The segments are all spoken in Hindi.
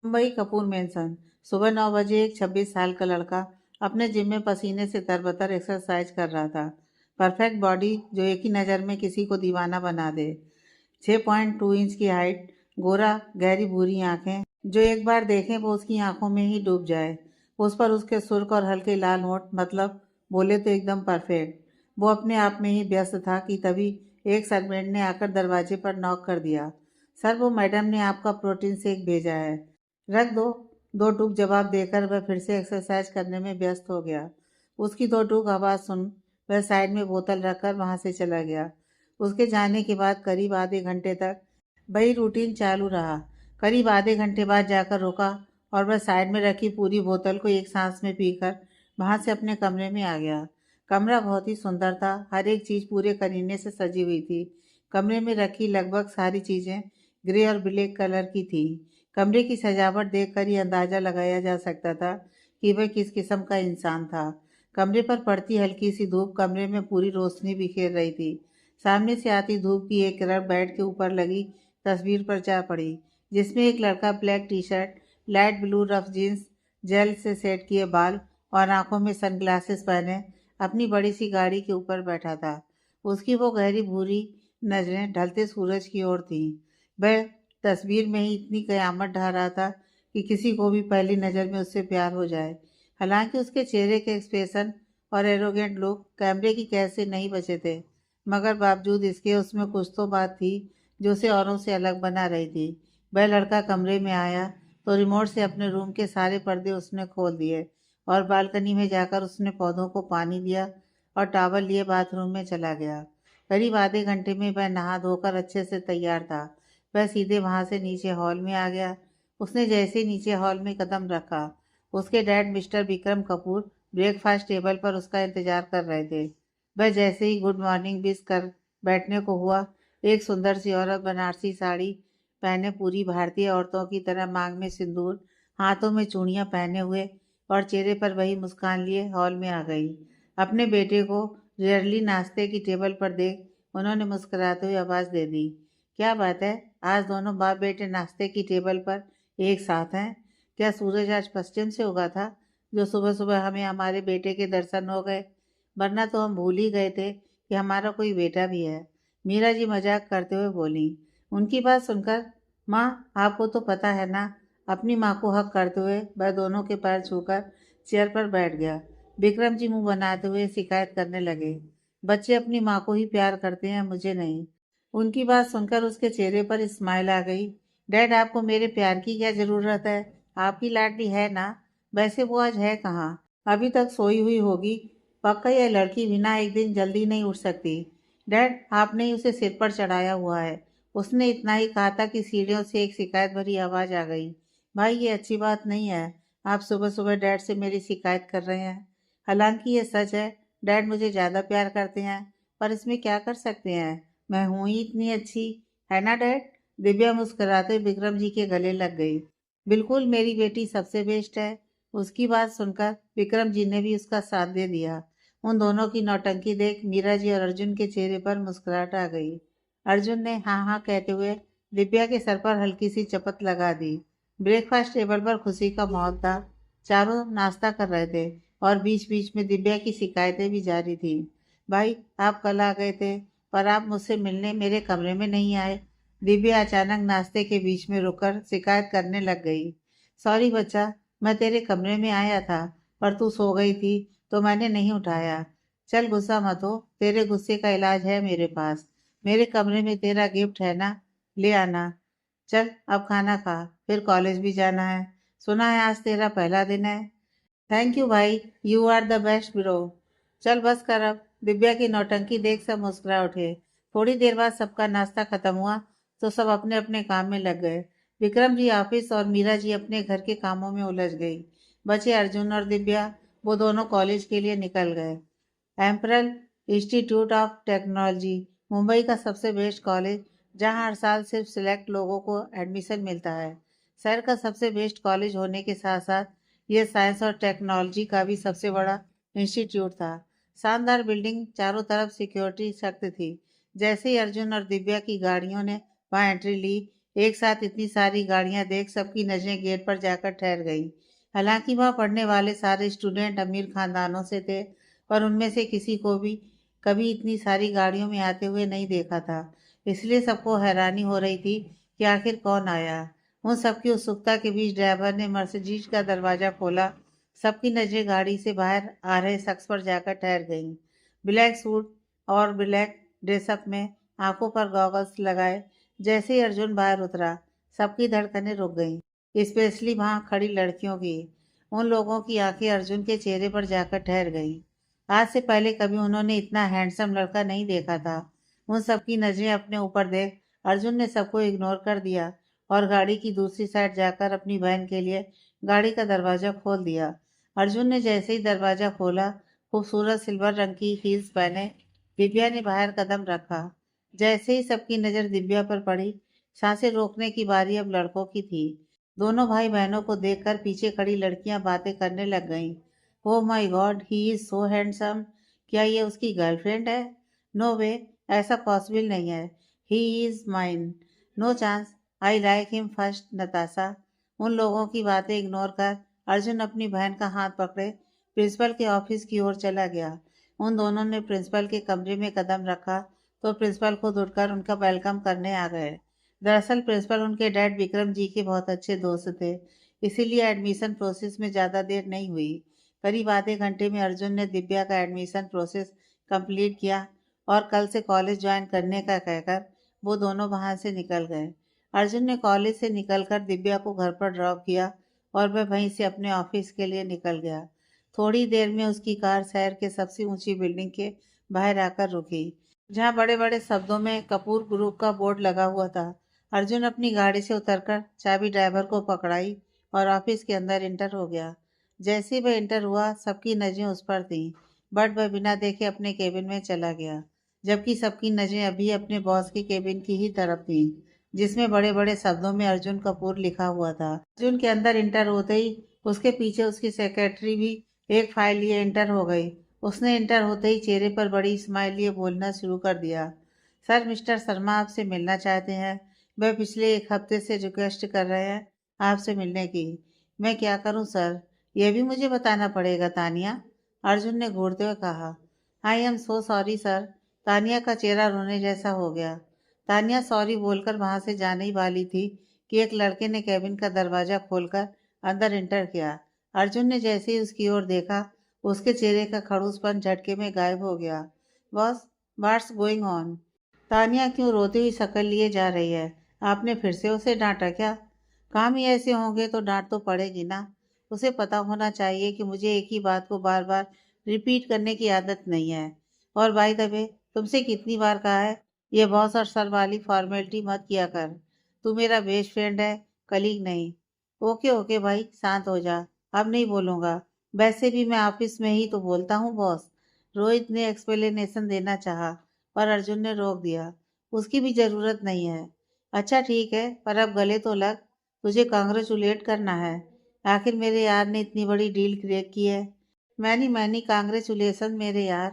मुंबई कपूर मेंशन। सुबह 9 बजे एक 26 साल का लड़का अपने जिम में पसीने से तरबतर एक्सरसाइज कर रहा था। परफेक्ट बॉडी जो एक ही नज़र में किसी को दीवाना बना दे। 6.2 इंच की हाइट, गोरा, गहरी भूरी आंखें, जो एक बार देखें वो उसकी आंखों में ही डूब जाए। उस पर उसके सुर्ख और हल्के लाल होंठ, मतलब बोले तो एकदम परफेक्ट। वो अपने आप में ही व्यस्त था कि तभी एक सर्वेंट ने आकर दरवाजे पर नॉक कर दिया। सर, वो मैडम ने आपका प्रोटीन शेक भेजा है। रख दो। दो टूक जवाब देकर वह फिर से एक्सरसाइज करने में व्यस्त हो गया। उसकी दो टूक आवाज़ सुन वह साइड में बोतल रखकर वहां से चला गया। उसके जाने के बाद करीब आधे घंटे तक वही रूटीन चालू रहा। करीब आधे घंटे बाद जाकर रुका और वह साइड में रखी पूरी बोतल को एक सांस में पीकर वहां से अपने कमरे में आ गया। कमरा बहुत ही सुंदर था। हर एक चीज़ पूरे करीने से सजी हुई थी। कमरे में रखी लगभग सारी चीज़ें ग्रे और ब्लैक कलर की थी। कमरे की सजावट देखकर ही अंदाजा लगाया जा सकता था कि वह किस किस्म का इंसान था। कमरे पर पड़ती हल्की सी धूप कमरे में पूरी रोशनी बिखेर रही थी। सामने से आती धूप की एक किरण बेड के ऊपर लगी तस्वीर पर जा पड़ी, जिसमें एक लड़का black T shirt, light blue rough jeans, gel से सेट किए बाल और आंखों में सनग्लासेस पहने अपनी बड़ी सी गाड़ी के ऊपर बैठा था। उसकी वो गहरी भूरी नजरें ढलते सूरज की ओर थीं। वह तस्वीर में ही इतनी कयामत ढा रहा था कि किसी को भी पहली नज़र में उससे प्यार हो जाए। हालांकि उसके चेहरे के एक्सप्रेशन और एरोगेंट लुक कैमरे की कैद से नहीं बचे थे, मगर बावजूद इसके उसमें कुछ तो बात थी जो उसे औरों से अलग बना रही थी। वह लड़का कमरे में आया तो रिमोट से अपने रूम के सारे पर्दे उसने खोल दिए और बालकनी में जाकर उसने पौधों को पानी दिया और टॉवल लिए बाथरूम में चला गया। करीब आधे घंटे में वह नहा धोकर अच्छे से तैयार था। वह सीधे वहां से नीचे हॉल में आ गया। उसने जैसे ही नीचे हॉल में कदम रखा, उसके dad mister Vikram Kapoor breakfast table पर उसका इंतजार कर रहे थे। वह जैसे ही गुड मॉर्निंग विश कर बैठने को हुआ, एक सुंदर सी औरत बनारसी साड़ी पहने पूरी भारतीय औरतों की तरह मांग में सिंदूर, हाथों में चूड़ियां पहने हुए और चेहरे पर वही मुस्कान लिए हॉल में आ गई। अपने बेटे को रेयरली नाश्ते की टेबल पर देख उन्होंने मुस्कुराते हुए आवाज़ दे दी, क्या बात है, आज दोनों बाप बेटे नाश्ते की टेबल पर एक साथ हैं। क्या सूरज आज पश्चिम से उगा था जो सुबह सुबह हमें हमारे बेटे के दर्शन हो गए? वरना तो हम भूल ही गए थे कि हमारा कोई बेटा भी है। मीरा जी मजाक करते हुए बोली। उनकी बात सुनकर, माँ आपको तो पता है ना, अपनी माँ को हक करते हुए वह दोनों के पैर छूकर चेयर पर बैठ गया। विक्रम जी मुंह बनाते हुए शिकायत करने लगे, बच्चे अपनी माँ को ही प्यार करते हैं, मुझे नहीं। उनकी बात सुनकर उसके चेहरे पर स्माइल आ गई। डैड, आपको मेरे प्यार की क्या जरूरत है? आपकी लाडली है ना। वैसे वो आज है कहाँ? अभी तक सोई हुई होगी। पक्का यह लड़की बिना एक दिन जल्दी नहीं उठ सकती। डैड, आपने ही उसे सिर पर चढ़ाया हुआ है। उसने इतना ही कहा था कि सीढ़ियों से एक शिकायत भरी आवाज आ गई। भाई, ये अच्छी बात नहीं है। आप सुबह सुबह डैड से मेरी शिकायत कर रहे हैं। हालांकि ये सच है, डैड मुझे ज्यादा प्यार करते हैं, पर इसमें क्या कर सकते हैं, मैं हूं ही इतनी अच्छी, है ना डैड? दिव्या मुस्कुराते विक्रम जी के गले लग गई। बिल्कुल, मेरी बेटी सबसे बेस्ट है। उसकी बात सुनकर विक्रम जी ने भी उसका साथ दे दिया। उन दोनों की नौटंकी देख मीरा जी और अर्जुन के चेहरे पर मुस्कुराहट आ गई। अर्जुन ने हाँ हाँ कहते हुए दिव्या के सर पर हल्की सी चपत लगा दी। ब्रेकफास्ट टेबल पर खुशी का माहौल था। चारों नाश्ता कर रहे थे और बीच बीच में दिव्या की शिकायतें भी जारी थी। भाई, आप कल आ गए थे, पर आप मुझसे मिलने मेरे कमरे में नहीं आए। दिव्या अचानक नाश्ते के बीच में रुककर शिकायत करने लग गई। सॉरी बच्चा, मैं तेरे कमरे में आया था, पर तू सो गई थी तो मैंने नहीं उठाया। चल गुस्सा मत हो, तेरे गुस्से का इलाज है मेरे पास। मेरे कमरे में तेरा गिफ्ट है ना, ले आना। चल अब खाना खा, फिर कॉलेज भी जाना है। सुना है आज तेरा पहला दिन है। थैंक यू भाई, you are the best bro. चल बस कर अब। दिव्या की नौटंकी देख सब मुस्कुरा उठे। थोड़ी देर बाद सबका नाश्ता खत्म हुआ तो सब अपने अपने काम में लग गए। विक्रम जी ऑफिस और मीरा जी अपने घर के कामों में उलझ गई। बचे अर्जुन और दिव्या, वो दोनों कॉलेज के लिए निकल गए। एम्परल इंस्टीट्यूट ऑफ टेक्नोलॉजी, मुंबई का सबसे बेस्ट कॉलेज, जहां हर साल सिर्फ सिलेक्ट लोगों को एडमिशन मिलता है। शहर का सबसे बेस्ट कॉलेज होने के साथ साथ यह साइंस और टेक्नोलॉजी का भी सबसे बड़ा इंस्टीट्यूट था। शानदार बिल्डिंग, चारों तरफ सिक्योरिटी सख्त थी। जैसे ही अर्जुन और दिव्या की गाड़ियों ने वहां एंट्री ली, एक साथ इतनी सारी गाड़ियां देख सबकी नजरें गेट पर जाकर ठहर गई। हालांकि वहां पढ़ने वाले सारे स्टूडेंट अमीर खानदानों से थे, पर उनमें से किसी को भी कभी इतनी सारी गाड़ियों में आते हुए नहीं देखा था। इसलिए सबको हैरानी हो रही थी कि आखिर कौन आया। उन सबकी उत्सुकता के बीच ड्राइवर ने मर्सिडीज का दरवाजा खोला। सबकी नजरें गाड़ी से बाहर आ रहे शख्स पर जाकर ठहर गईं। ब्लैक सूट और ब्लैक ड्रेसअप में, आंखों पर गॉगल्स लगाए। जैसे ही अर्जुन बाहर उतरा, सबकी धड़कनें रुक गईं, स्पेशली वहां खड़ी लड़कियों की। उन लोगों की आंखें अर्जुन के चेहरे पर जाकर ठहर गईं। आज से पहले कभी उन्होंने इतना हैंडसम लड़का नहीं देखा था। उन सबकी नजरें अपने ऊपर देख अर्जुन ने सबको इग्नोर कर दिया और गाड़ी की दूसरी साइड जाकर अपनी बहन के लिए गाड़ी का दरवाजा खोल दिया। अर्जुन ने जैसे ही दरवाजा खोला, खूबसूरत सिल्वर रंग की हील्स पहने दिव्या ने बाहर कदम रखा। जैसे ही सबकी नजर दिव्या पर पड़ी, सांसें रोकने की बारी अब लड़कों की थी। दोनों भाई बहनों को देखकर पीछे खड़ी लड़कियां बातें करने लग गईं। Oh my God, he is so handsome. क्या ये उसकी गर्लफ्रेंड है? नो वे, ऐसा पॉसिबल नहीं है। He is mine. No chance. I like him first Natasha. उन लोगों की बातें इग्नोर कर अर्जुन अपनी बहन का हाथ पकड़े प्रिंसिपल के ऑफिस की ओर चला गया। उन दोनों ने प्रिंसिपल के कमरे में कदम रखा तो प्रिंसिपल खुद उठकर उनका वेलकम करने आ गए। दरअसल प्रिंसिपल उनके डैड विक्रम जी के बहुत अच्छे दोस्त थे, इसीलिए एडमिशन प्रोसेस में ज़्यादा देर नहीं हुई। करीब आधे घंटे में अर्जुन ने दिव्या का एडमिशन प्रोसेस कंप्लीट किया और कल से कॉलेज ज्वाइन करने का कहकर वो दोनों वहाँ से निकल गए। अर्जुन ने कॉलेज से निकलकर दिव्या को घर पर ड्रॉप किया और वह वहीं से अपने ऑफिस के लिए निकल गया। थोड़ी देर में उसकी कार शहर के सबसे ऊंची बिल्डिंग के बाहर आकर रुकी, जहाँ बड़े बड़े शब्दों में कपूर ग्रुप का बोर्ड लगा हुआ था। अर्जुन अपनी गाड़ी से उतरकर चाबी ड्राइवर को पकड़ाई और ऑफिस के अंदर इंटर हो गया। जैसे ही वह इंटर हुआ, सबकी नजरें उस पर थीं, बट वह बिना देखे अपने केबिन में चला गया, जबकि सबकी नजरें अभी अपने बॉस की केबिन की ही तरफ थीं, जिसमें बड़े बड़े शब्दों में अर्जुन कपूर लिखा हुआ था। अर्जुन के अंदर इंटर होते ही उसके पीछे उसकी सेक्रेटरी भी एक फाइल लिए इंटर हो गई। उसने इंटर होते ही चेहरे पर बड़ी स्माइल लिए बोलना शुरू कर दिया। सर, मिस्टर शर्मा आपसे मिलना चाहते हैं। वह पिछले एक हफ्ते से रिक्वेस्ट कर रहे हैं आपसे मिलने की। मैं क्या करूं सर? यह भी मुझे बताना पड़ेगा तानिया, अर्जुन ने घूरते हुए कहा। I am so sorry sir. Tania का चेहरा रोने जैसा हो गया। तानिया सॉरी बोलकर वहां से जाने ही वाली थी कि एक लड़के ने केबिन का दरवाजा खोलकर अंदर इंटर किया। अर्जुन ने जैसे ही उसकी ओर देखा, उसके चेहरे का खड़ूसपन झटके में गायब हो गया। Boss, what's going on? Tania क्यों रोती हुई शक्ल लिए जा रही है? आपने फिर से उसे डांटा क्या? काम ही ऐसे होंगे तो डांट तो पड़ेगी ना। उसे पता होना चाहिए कि मुझे एक ही बात को बार बार रिपीट करने की आदत नहीं है। और बाय द वे, तुमसे कितनी बार कहा है, ये बॉस और सर वाली फॉर्मेलिटी मत किया कर। तू मेरा बेस्ट फ्रेंड है, कलीग नहीं। ओके ओके भाई, शांत हो जा। अब नहीं बोलूंगा। वैसे भी मैं ऑफिस में ही तो बोलता हूँ बॉस। रोहित ने एक्सप्लेनेशन देना चाहा, पर अर्जुन ने रोक दिया। उसकी भी जरूरत नहीं है। अच्छा ठीक है, पर अब गले तो लग। तुझे कांग्रेचुलेट करना है। आखिर मेरे यार ने इतनी बड़ी डील क्रैक की है। मैनी मैनी कांग्रेचुलेशन मेरे यार।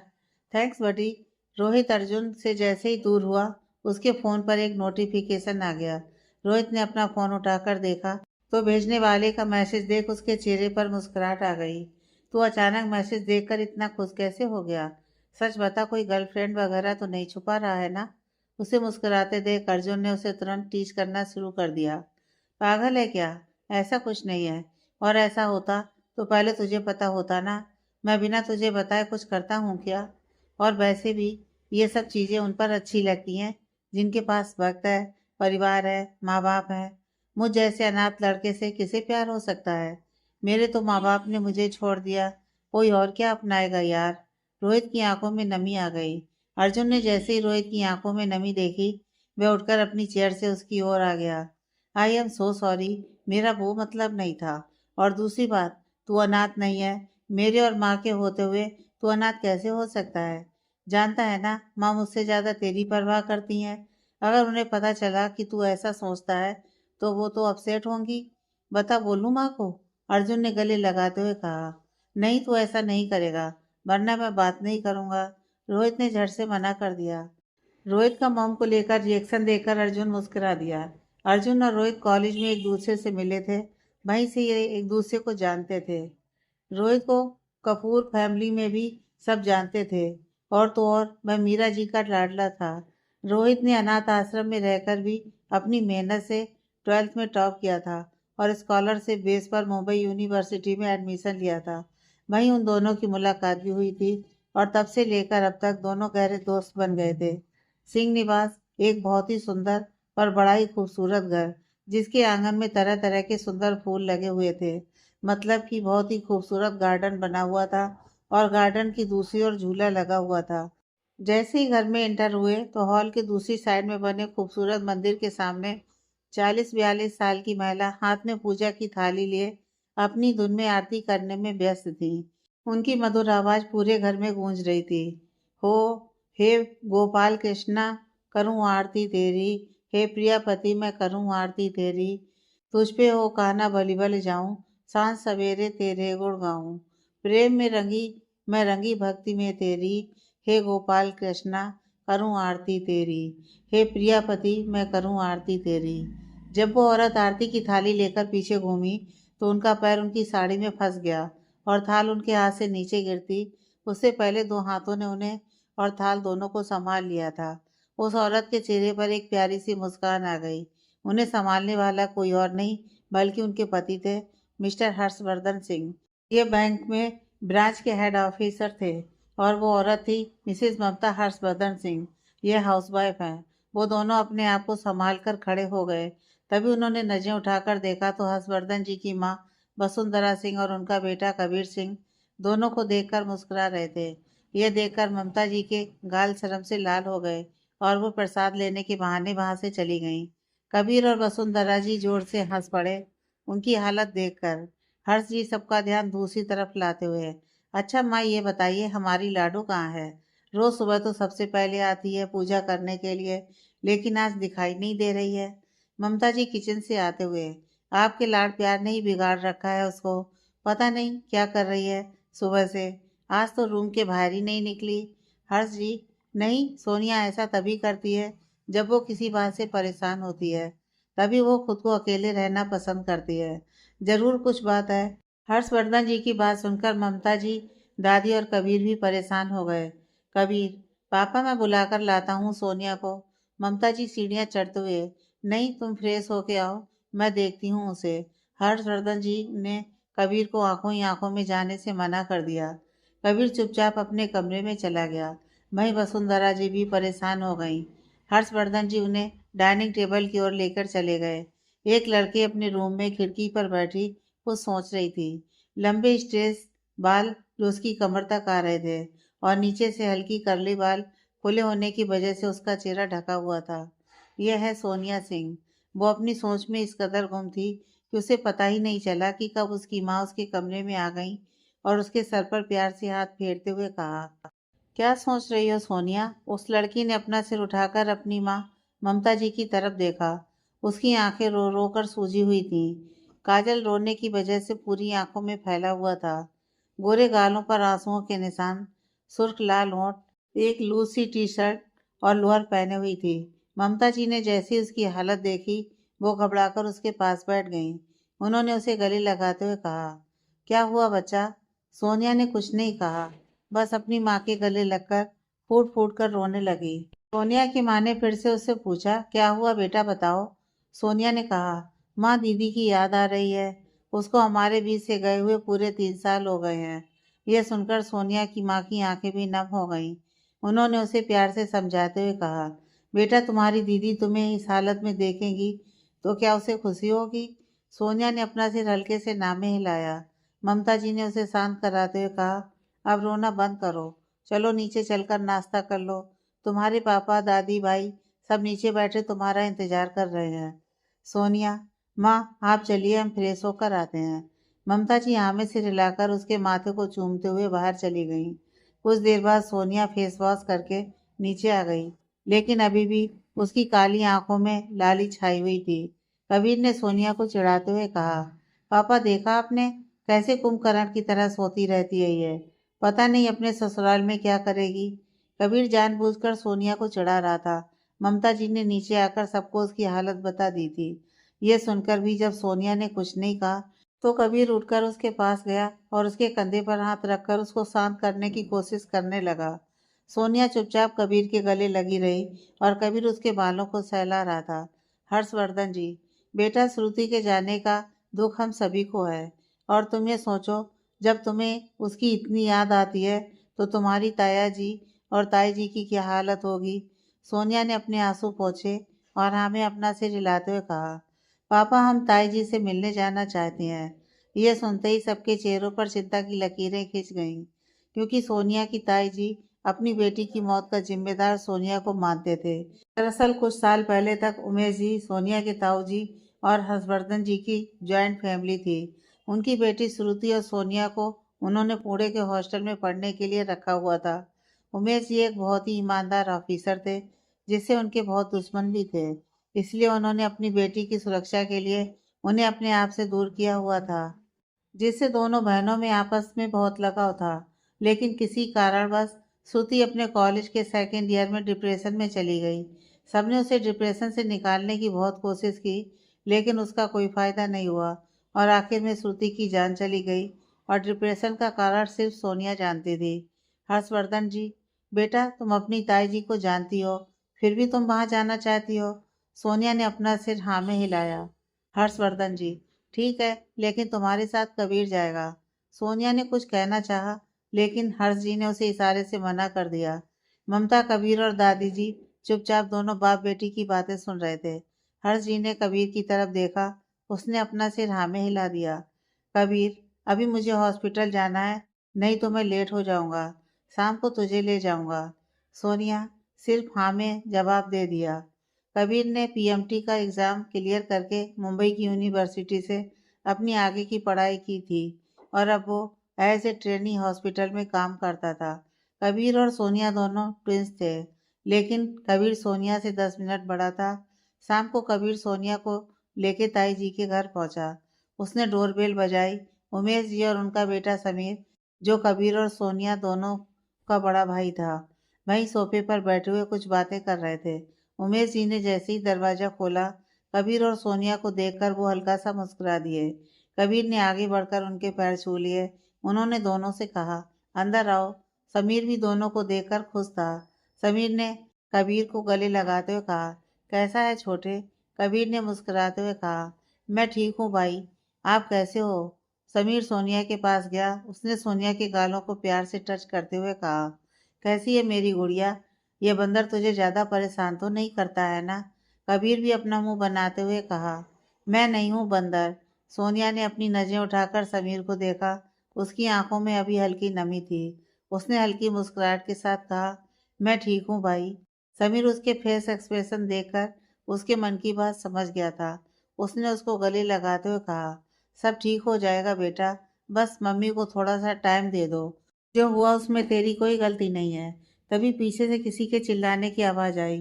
थैंक्स बडी। रोहित अर्जुन से जैसे ही दूर हुआ, उसके फ़ोन पर एक नोटिफिकेशन आ गया। रोहित ने अपना फ़ोन उठाकर देखा तो भेजने वाले का मैसेज देख उसके चेहरे पर मुस्कुराहट आ गई। तू अचानक मैसेज देखकर इतना खुश कैसे हो गया? सच बता, कोई गर्लफ्रेंड वगैरह तो नहीं छुपा रहा है ना? उसे मुस्कुराते देख अर्जुन ने उसे तुरंत टीज करना शुरू कर दिया। पागल है क्या? ऐसा कुछ नहीं है। और ऐसा होता तो पहले तुझे पता होता ना। मैं बिना तुझे बताए कुछ करता हूँ क्या? और वैसे भी ये सब चीज़ें उन पर अच्छी लगती हैं जिनके पास वक्त है, परिवार है, माँ बाप है। मुझ जैसे अनाथ लड़के से किसे प्यार हो सकता है? मेरे तो माँ बाप ने मुझे छोड़ दिया, कोई और क्या अपनाएगा यार। रोहित की आंखों में नमी आ गई। अर्जुन ने जैसे ही रोहित की आंखों में नमी देखी, वह उठकर अपनी चेयर से उसकी ओर आ गया। आई एम सो सॉरी, मेरा वो मतलब नहीं था। और दूसरी बात, तू अनाथ नहीं है। मेरे और माँ के होते हुए तू अनाथ कैसे हो सकता है? जानता है ना, माँ मुझसे ज़्यादा तेरी परवाह करती हैं। अगर उन्हें पता चला कि तू ऐसा सोचता है तो वो तो अपसेट होंगी। बता, बोलूँ माँ को? अर्जुन ने गले लगाते हुए कहा। नहीं, तू ऐसा नहीं करेगा, वरना मैं बात नहीं करूँगा। रोहित ने झट से मना कर दिया। रोहित का मॉम को लेकर रिएक्शन देखकर अर्जुन मुस्कुरा दिया। अर्जुन और रोहित कॉलेज में एक दूसरे से मिले थे। वहीं से ये एक दूसरे को जानते थे। रोहित को कपूर फैमिली में भी सब जानते थे। और तो और वह मीरा जी का लाडला था। रोहित ने अनाथ आश्रम में रहकर भी अपनी मेहनत से 12th में टॉप किया था और स्कॉलरशिप बेस पर मुंबई यूनिवर्सिटी में एडमिशन लिया था। वहीं उन दोनों की मुलाकात भी हुई थी और तब से लेकर अब तक दोनों गहरे दोस्त बन गए थे। सिंह निवास एक बहुत ही सुंदर पर बड़ा ही खूबसूरत घर, जिसके आंगन में तरह तरह के सुंदर फूल लगे हुए थे। मतलब कि बहुत ही खूबसूरत गार्डन बना हुआ था और गार्डन की दूसरी ओर झूला लगा हुआ था। जैसे ही घर में एंटर हुए तो हॉल के दूसरी साइड में बने खूबसूरत मंदिर के सामने 40-42 साल की महिला हाथ में पूजा की थाली लिए अपनी धुन में आरती करने में व्यस्त थी। उनकी मधुर आवाज पूरे घर में गूंज रही थी। हो, हे गोपाल कृष्णा, करूं आरती तेरी। हे प्रियापति, मैं करूं आरती तेरी। तुझ पे हो कान्हा बलि बलि जाऊं, सांझ सवेरे तेरे गुण गाऊं। प्रेम में रंगी मैं रंगी भक्ति में तेरी। हे गोपाल कृष्णा, करूं आरती तेरी। हे प्रियापति, मैं करूं आरती तेरी। जब वो औरत आरती की थाली लेकर पीछे घूमी तो उनका पैर उनकी साड़ी में फंस गया और थाल उनके हाथ से नीचे गिरती उससे पहले दो हाथों ने उन्हें और थाल दोनों को संभाल लिया था। उस औरत के चेहरे पर एक प्यारी सी मुस्कान आ गई। उन्हें संभालने वाला कोई और नहीं बल्कि उनके पति थे, मिस्टर हर्षवर्धन सिंह। ये बैंक में ब्रांच के हेड ऑफिसर थे और वो औरत थी मिसेस ममता हर्षवर्धन सिंह। ये हाउसवाइफ हैं। वो दोनों अपने आप को संभाल कर खड़े हो गए। तभी उन्होंने नजरें उठाकर देखा तो हर्षवर्धन जी की माँ वसुंधरा सिंह और उनका बेटा कबीर सिंह दोनों को देखकर मुस्कुरा रहे थे। यह देखकर ममता जी के गाल शर्म से लाल हो गए और वो प्रसाद लेने के बहाने वहां से चली गईं। कबीर और वसुंधरा जी जोर से हंस पड़े उनकी हालत देखकर। हर्ष जी सबका ध्यान दूसरी तरफ लाते हुए, अच्छा माँ, ये बताइए हमारी लाडू कहाँ है? रोज सुबह तो सबसे पहले आती है पूजा करने के लिए, लेकिन आज दिखाई नहीं दे रही है। ममता जी किचन से आते हुए, आपके लाड प्यार ने ही बिगाड़ रखा है उसको। पता नहीं क्या कर रही है सुबह से। आज तो रूम के बाहर ही नहीं निकली। हर्ष जी, नहीं, सोनिया ऐसा तभी करती है जब वो किसी बात से परेशान होती है। तभी वो खुद को अकेले रहना पसंद करती है। जरूर कुछ बात है। हर्षवर्धन जी की बात सुनकर ममता जी, दादी और कबीर भी परेशान हो गए। कबीर, पापा, मैं बुलाकर लाता हूँ सोनिया को। ममता जी सीढ़ियाँ चढ़ते हुए, नहीं, तुम फ्रेश होके आओ, मैं देखती हूँ उसे। हर्षवर्धन जी ने कबीर को आंखों ही आंखों में जाने से मना कर दिया। कबीर चुपचाप अपने कमरे में चला गया। वहीं वसुंधरा जी भी परेशान हो गईं। हर्षवर्धन जी उन्हें डाइनिंग टेबल की ओर लेकर चले गए। एक लड़की अपने रूम में खिड़की पर बैठी कुछ सोच रही थी। लंबे स्ट्रेस बाल जो उसकी कमर तक आ रहे थे और नीचे से हल्की करली बाल खुले होने की वजह से उसका चेहरा ढका हुआ था। यह है सोनिया सिंह। वो अपनी सोच में इस कदर गुम थी कि उसे पता ही नहीं चला कि कब उसकी माँ उसके कमरे में आ गई और उसके सर पर प्यार से हाथ फेरते हुए कहा, क्या सोच रही हो सोनिया? उस लड़की ने अपना सिर उठाकर अपनी माँ ममता जी की तरफ देखा। उसकी आंखें रो रो कर सूजी हुई थीं। काजल रोने की वजह से पूरी आंखों में फैला हुआ था। गोरे गालों पर आंसुओं के निशान, सुर्ख लाल होंठ, एक लूज सी टी शर्ट और लोअर पहने हुई थी। ममता जी ने जैसी उसकी हालत देखी वो घबराकर उसके पास बैठ गईं। उन्होंने उसे गले लगाते हुए कहा, क्या हुआ बच्चा? सोनिया ने कुछ नहीं कहा, बस अपनी माँ के गले लगकर फूट फूट कर रोने लगी। सोनिया की माँ ने फिर से उससे पूछा, क्या हुआ बेटा, बताओ। सोनिया ने कहा, माँ, दीदी की याद आ रही है। उसको हमारे बीच से गए हुए पूरे 3 साल हो गए हैं। यह सुनकर सोनिया की माँ की आंखें भी नम हो गईं। उन्होंने उसे प्यार से समझाते हुए कहा, बेटा, तुम्हारी दीदी तुम्हें इस हालत में देखेंगी तो क्या उसे खुशी होगी? सोनिया ने अपना सिर हल्के से नामे हिलाया। ममता जी ने उसे शांत कराते हुए कहा, अब रोना बंद करो, चलो नीचे चलकर नाश्ता कर लो। तुम्हारे पापा, दादी, भाई सब नीचे बैठे तुम्हारा इंतजार कर रहे हैं। सोनिया, माँ, आप चलिए, हम फ्रेश होकर आते हैं। ममता जी हाँ में सिर हिलाकर उसके माथे को चूमते हुए बाहर चली गईं। कुछ देर बाद सोनिया फेस वॉश करके नीचे आ गई, लेकिन अभी भी उसकी काली आंखों में लाली छाई हुई थी। कबीर ने सोनिया को चिढ़ाते हुए कहा, पापा, देखा आपने कैसे कुंभकर्ण की तरह सोती रहती है ये? पता नहीं अपने ससुराल में क्या करेगी। कबीर जानबूझकर सोनिया को चिढ़ा रहा था, ममता जी ने नीचे आकर सबको उसकी हालत बता दी थी। ये सुनकर भी जब सोनिया ने कुछ नहीं कहा तो कबीर उठकर उसके पास गया और उसके कंधे पर हाथ रखकर उसको शांत करने की कोशिश करने लगा। सोनिया चुपचाप कबीर के गले लगी रही और कबीर उसके बालों को सहला रहा था। हर्षवर्धन जी, बेटा श्रुति के जाने का दुख हम सभी को है, और तुम ये सोचो, जब तुम्हें उसकी इतनी याद आती है तो तुम्हारी ताया जी और ताई जी की क्या हालत होगी। सोनिया ने अपने आंसू पोंछे और हमें अपना सिर हिलाते हुए कहा, पापा हम ताई जी से मिलने जाना चाहते हैं। यह सुनते ही सबके चेहरों पर चिंता की लकीरें खिंच गईं, क्योंकि सोनिया की ताई जी अपनी बेटी की मौत का जिम्मेदार सोनिया को मानते थे। दरअसल कुछ साल पहले तक उमेश जी, सोनिया के ताऊ जी और हर्षवर्धन जी की जॉइंट फैमिली थी। उनकी बेटी श्रुति और सोनिया को उन्होंने पुणे के हॉस्टल में पढ़ने के लिए रखा हुआ था। उमेश जी एक बहुत ही ईमानदार ऑफिसर थे, जिससे उनके बहुत दुश्मन भी थे। इसलिए उन्होंने अपनी बेटी की सुरक्षा के लिए उन्हें अपने आप से दूर किया हुआ था, जिससे दोनों बहनों में आपस में बहुत लगाव था। लेकिन किसी कारणवश श्रुति अपने कॉलेज के सेकेंड ईयर में डिप्रेशन में चली गई। सबने उसे डिप्रेशन से निकालने की बहुत कोशिश की, लेकिन उसका कोई फायदा नहीं हुआ और आखिर में श्रुति की जान चली गई। और डिप्रेशन का कारण सिर्फ सोनिया जानती थी। हर्षवर्धन जी, बेटा तुम अपनी ताई जी को जानती हो, फिर भी तुम वहां जाना चाहती हो। सोनिया ने अपना सिर हाँ में हिलाया। हर्षवर्धन जी, ठीक है, लेकिन तुम्हारे साथ कबीर जाएगा। सोनिया ने कुछ कहना चाहा, लेकिन हर्ष जी ने उसे इशारे से मना कर दिया। ममता, कबीर और दादी जी चुपचाप दोनों बाप बेटी की बातें सुन रहे थे। हर्ष जी ने कबीर की तरफ देखा। उसने अपना सिर हाँ में हिला दिया। कबीर, अभी मुझे हॉस्पिटल जाना है, नहीं तो मैं लेट हो जाऊंगा। शाम को तुझे ले जाऊंगा। सोनिया सिर्फ हाँ में जवाब दे दिया। कबीर ने पीएमटी का एग्ज़ाम क्लियर करके मुंबई की यूनिवर्सिटी से अपनी आगे की पढ़ाई की थी और अब वो एज ए ट्रेनी हॉस्पिटल में काम करता था। कबीर और सोनिया दोनों ट्विंस थे, लेकिन कबीर सोनिया से 10 मिनट बड़ा था। शाम को कबीर सोनिया को लेके ताई जी के घर पहुंचा। उसने डोरबेल बजाई। उमेश जी और उनका बेटा समीर, जो कबीर और सोनिया दोनों का बड़ा भाई था, वहीं सोफे पर बैठे हुए कुछ बातें कर रहे थे। उमेश जी ने जैसे ही दरवाजा खोला, कबीर और सोनिया को देखकर वो हल्का सा मुस्कुरा दिए। कबीर ने आगे बढ़कर उनके पैर छू लिए। उन्होंने दोनों से कहा, अंदर आओ। समीर भी दोनों को देखकर खुश था। समीर ने कबीर को गले लगाते हुए कहा, कैसा है छोटे? कबीर ने मुस्कुराते हुए कहा, मैं ठीक हूँ भाई, आप कैसे हो? समीर सोनिया के पास गया। उसने सोनिया के गालों को प्यार से टच करते हुए कहा, कैसी है मेरी गुड़िया? ये बंदर तुझे ज्यादा परेशान तो नहीं करता है ना? कबीर भी अपना मुंह बनाते हुए कहा, मैं नहीं हूँ बंदर। सोनिया ने अपनी नजरें उठाकर समीर को देखा। उसकी आंखों में अभी हल्की नमी थी। उसने हल्की मुस्कुराहट के साथ कहा, मैं ठीक हूँ भाई। समीर उसके फेस एक्सप्रेशन देखकर उसके मन की बात समझ गया था। उसने उसको गले लगाते हुए कहा, सब ठीक हो जाएगा बेटा, बस मम्मी को थोड़ा सा टाइम दे दो। जो हुआ उसमें तेरी कोई गलती नहीं है। तभी पीछे से किसी के चिल्लाने की आवाज आई,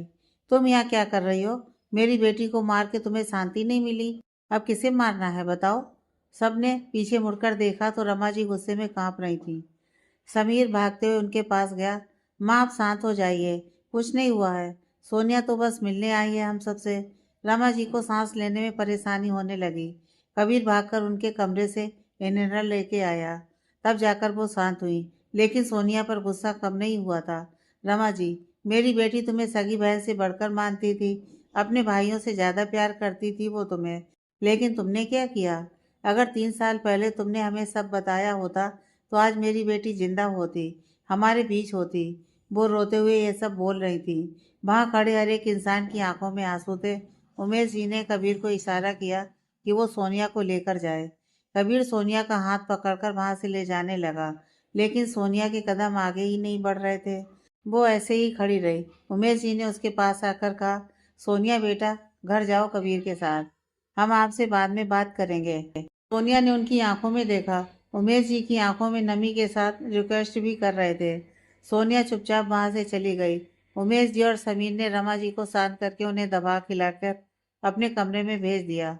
तुम यहाँ क्या कर रही हो? मेरी बेटी को मार के तुम्हें शांति नहीं मिली, अब किसे मारना है बताओ? सबने पीछे मुड़कर देखा तो रमा जी गुस्से में कांप रही थी। समीर भागते हुए उनके पास गया। माँ आप शांत हो जाइए, कुछ नहीं हुआ है। सोनिया तो बस मिलने आई है हम सबसे। रमा जी को सांस लेने में परेशानी होने लगी। कबीर भागकर उनके कमरे से इनहेलर लेके आया। तब जाकर वो शांत हुई, लेकिन सोनिया पर गुस्सा कम नहीं हुआ था। रमा जी, मेरी बेटी तुम्हें सगी बहन से बढ़कर मानती थी, अपने भाइयों से ज्यादा प्यार करती थी वो तुम्हें। लेकिन तुमने क्या किया? अगर 3 साल पहले तुमने हमें सब बताया होता तो आज मेरी बेटी जिंदा होती, हमारे बीच होती। वो रोते हुए ये सब बोल रही थी। वहां खड़े हर एक इंसान की आंखों में आंसू थे। उमेश जी ने कबीर को इशारा किया कि वो सोनिया को लेकर जाए। कबीर सोनिया का हाथ पकड़कर वहां से ले जाने लगा, लेकिन सोनिया के कदम आगे ही नहीं बढ़ रहे थे। वो ऐसे ही खड़ी रही। उमेश जी ने उसके पास आकर कहा, सोनिया बेटा, घर जाओ कबीर के साथ, हम आपसे बाद में बात करेंगे। सोनिया ने उनकी आंखों में देखा। उमेश जी की आंखों में नमी के साथ रिक्वेस्ट भी कर रहे थे। सोनिया चुपचाप वहां से चली गई। उमेश जी और समीर ने रमा जी को शांत करके उन्हें दबा खिलाकर अपने कमरे में भेज दिया।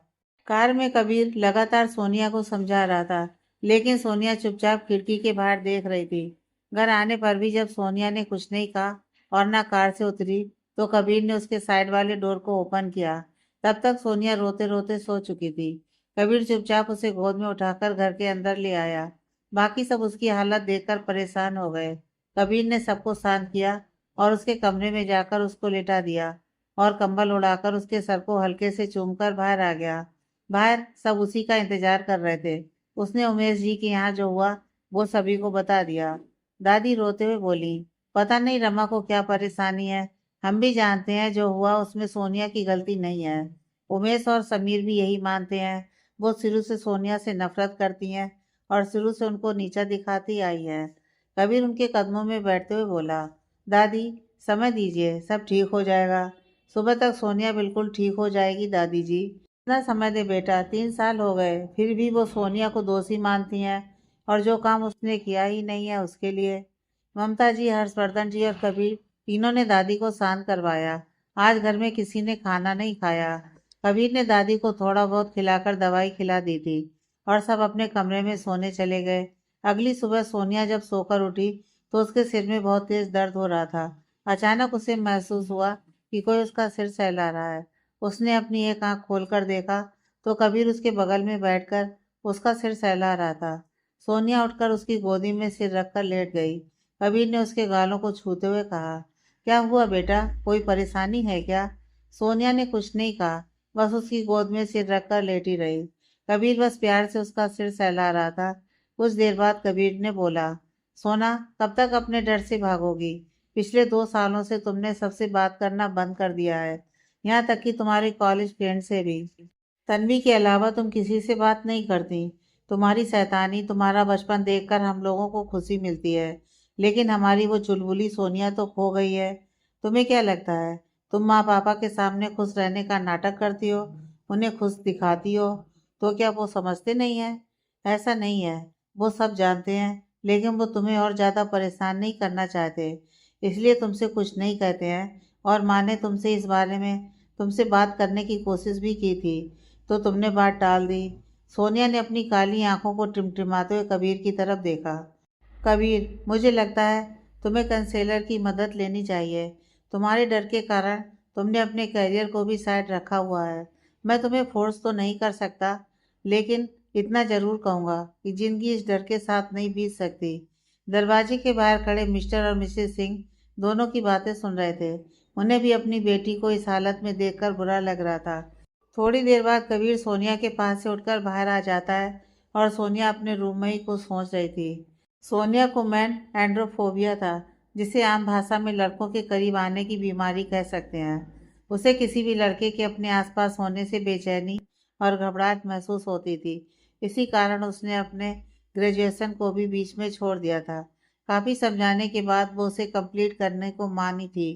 कार में कबीर लगातार सोनिया को समझा रहा था, लेकिन सोनिया चुपचाप खिड़की के बाहर देख रही थी। घर आने पर भी जब सोनिया ने कुछ नहीं कहा और ना कार से उतरी, तो कबीर ने उसके साइड वाले डोर को ओपन किया। तब तक सोनिया रोते रोते सो चुकी थी। कबीर चुपचाप उसे गोद में उठाकर घर के अंदर ले आया। बाकी सब उसकी हालत देखकर परेशान हो गए। कबीर ने सबको शांत किया और उसके कमरे में जाकर उसको लेटा दिया और कंबल उड़ाकर उसके सर को हल्के से चूमकर बाहर आ गया। बाहर सब उसी का इंतजार कर रहे थे। उसने उमेश जी के यहाँ जो हुआ वो सभी को बता दिया। दादी रोते हुए बोली, पता नहीं रमा को क्या परेशानी है। हम भी जानते हैं जो हुआ उसमें सोनिया की गलती नहीं है। उमेश और समीर भी यही मानते हैं। वो शुरू से सोनिया से नफरत करती हैं और शुरू से उनको नीचा दिखाती आई है। कबीर उनके कदमों में बैठते हुए बोला, दादी समय दीजिए, सब ठीक हो जाएगा। सुबह तक सोनिया बिल्कुल ठीक हो जाएगी दादी जी। इतना समय दे बेटा, 3 साल हो गए फिर भी वो सोनिया को दोषी मानती हैं और जो काम उसने किया ही नहीं है उसके लिए। ममता जी, हर्षवर्धन जी और कबीर तीनों ने दादी को शांत करवाया। आज घर में किसी ने खाना नहीं खाया। कबीर ने दादी को थोड़ा बहुत खिलाकर दवाई खिला दी थी और सब अपने कमरे में सोने चले गए। अगली सुबह सोनिया जब सोकर उठी तो उसके सिर में बहुत तेज दर्द हो रहा था। अचानक उसे महसूस हुआ कि कोई उसका सिर सहला रहा है। उसने अपनी एक आंख खोलकर देखा तो कबीर उसके बगल में बैठकर उसका सिर सहला रहा था। सोनिया उठकर उसकी गोदी में सिर रखकर लेट गई। कबीर ने उसके गालों को छूते हुए कहा, क्या हुआ बेटा, कोई परेशानी है क्या? सोनिया ने कुछ नहीं कहा, बस उसकी गोद में सिर रखकर लेटी रही। कबीर बस प्यार से उसका सिर सहला रहा था। कुछ देर बाद कबीर ने बोला, सोना कब तक अपने डर से भागोगी? पिछले 2 सालों से तुमने सबसे बात करना बंद कर दिया है, यहाँ तक कि तुम्हारे कॉलेज फ्रेंड से भी। तन्वी के अलावा तुम किसी से बात नहीं करती। तुम्हारी शैतानी, तुम्हारा बचपन देखकर हम लोगों को खुशी मिलती है, लेकिन हमारी वो चुलबुली सोनिया तो खो गई है। तुम्हें क्या लगता है तुम माँ पापा के सामने खुश रहने का नाटक करती हो, उन्हें खुश दिखाती हो? तो क्या वो समझते नहीं है? ऐसा नहीं है, वो सब जानते हैं, लेकिन वो तुम्हें और ज़्यादा परेशान नहीं करना चाहते, इसलिए तुमसे कुछ नहीं कहते हैं। और माँ ने तुमसे इस बारे में तुमसे बात करने की कोशिश भी की थी, तो तुमने बात टाल दी। सोनिया ने अपनी काली आंखों को टिमटिमाते हुए कबीर की तरफ देखा। कबीर, मुझे लगता है तुम्हें कंसेलर की मदद लेनी चाहिए। तुम्हारे डर के कारण तुमने अपने करियर को भी साइड रखा हुआ है। मैं तुम्हें फोर्स तो नहीं कर सकता, लेकिन इतना जरूर कहूँगा कि जिंदगी इस डर के साथ नहीं बीत सकती। दरवाजे के बाहर खड़े मिस्टर और मिसेस सिंह दोनों की बातें सुन रहे थे। उन्हें भी अपनी बेटी को इस हालत में देखकर बुरा लग रहा था। थोड़ी देर बाद कबीर सोनिया के पास से उठकर बाहर आ जाता है और सोनिया अपने रूम में ही कुछ सोच रही थी। सोनिया को मैन एंड्रोफोबिया था, जिसे आम भाषा में लड़कों के करीब आने की बीमारी कह सकते हैं। उसे किसी भी लड़के के अपने आसपास होने से बेचैनी और घबराहट महसूस होती थी। इसी कारण उसने अपने ग्रेजुएशन को भी बीच में छोड़ दिया था। काफ़ी समझाने के बाद वो उसे कंप्लीट करने को मानी थी,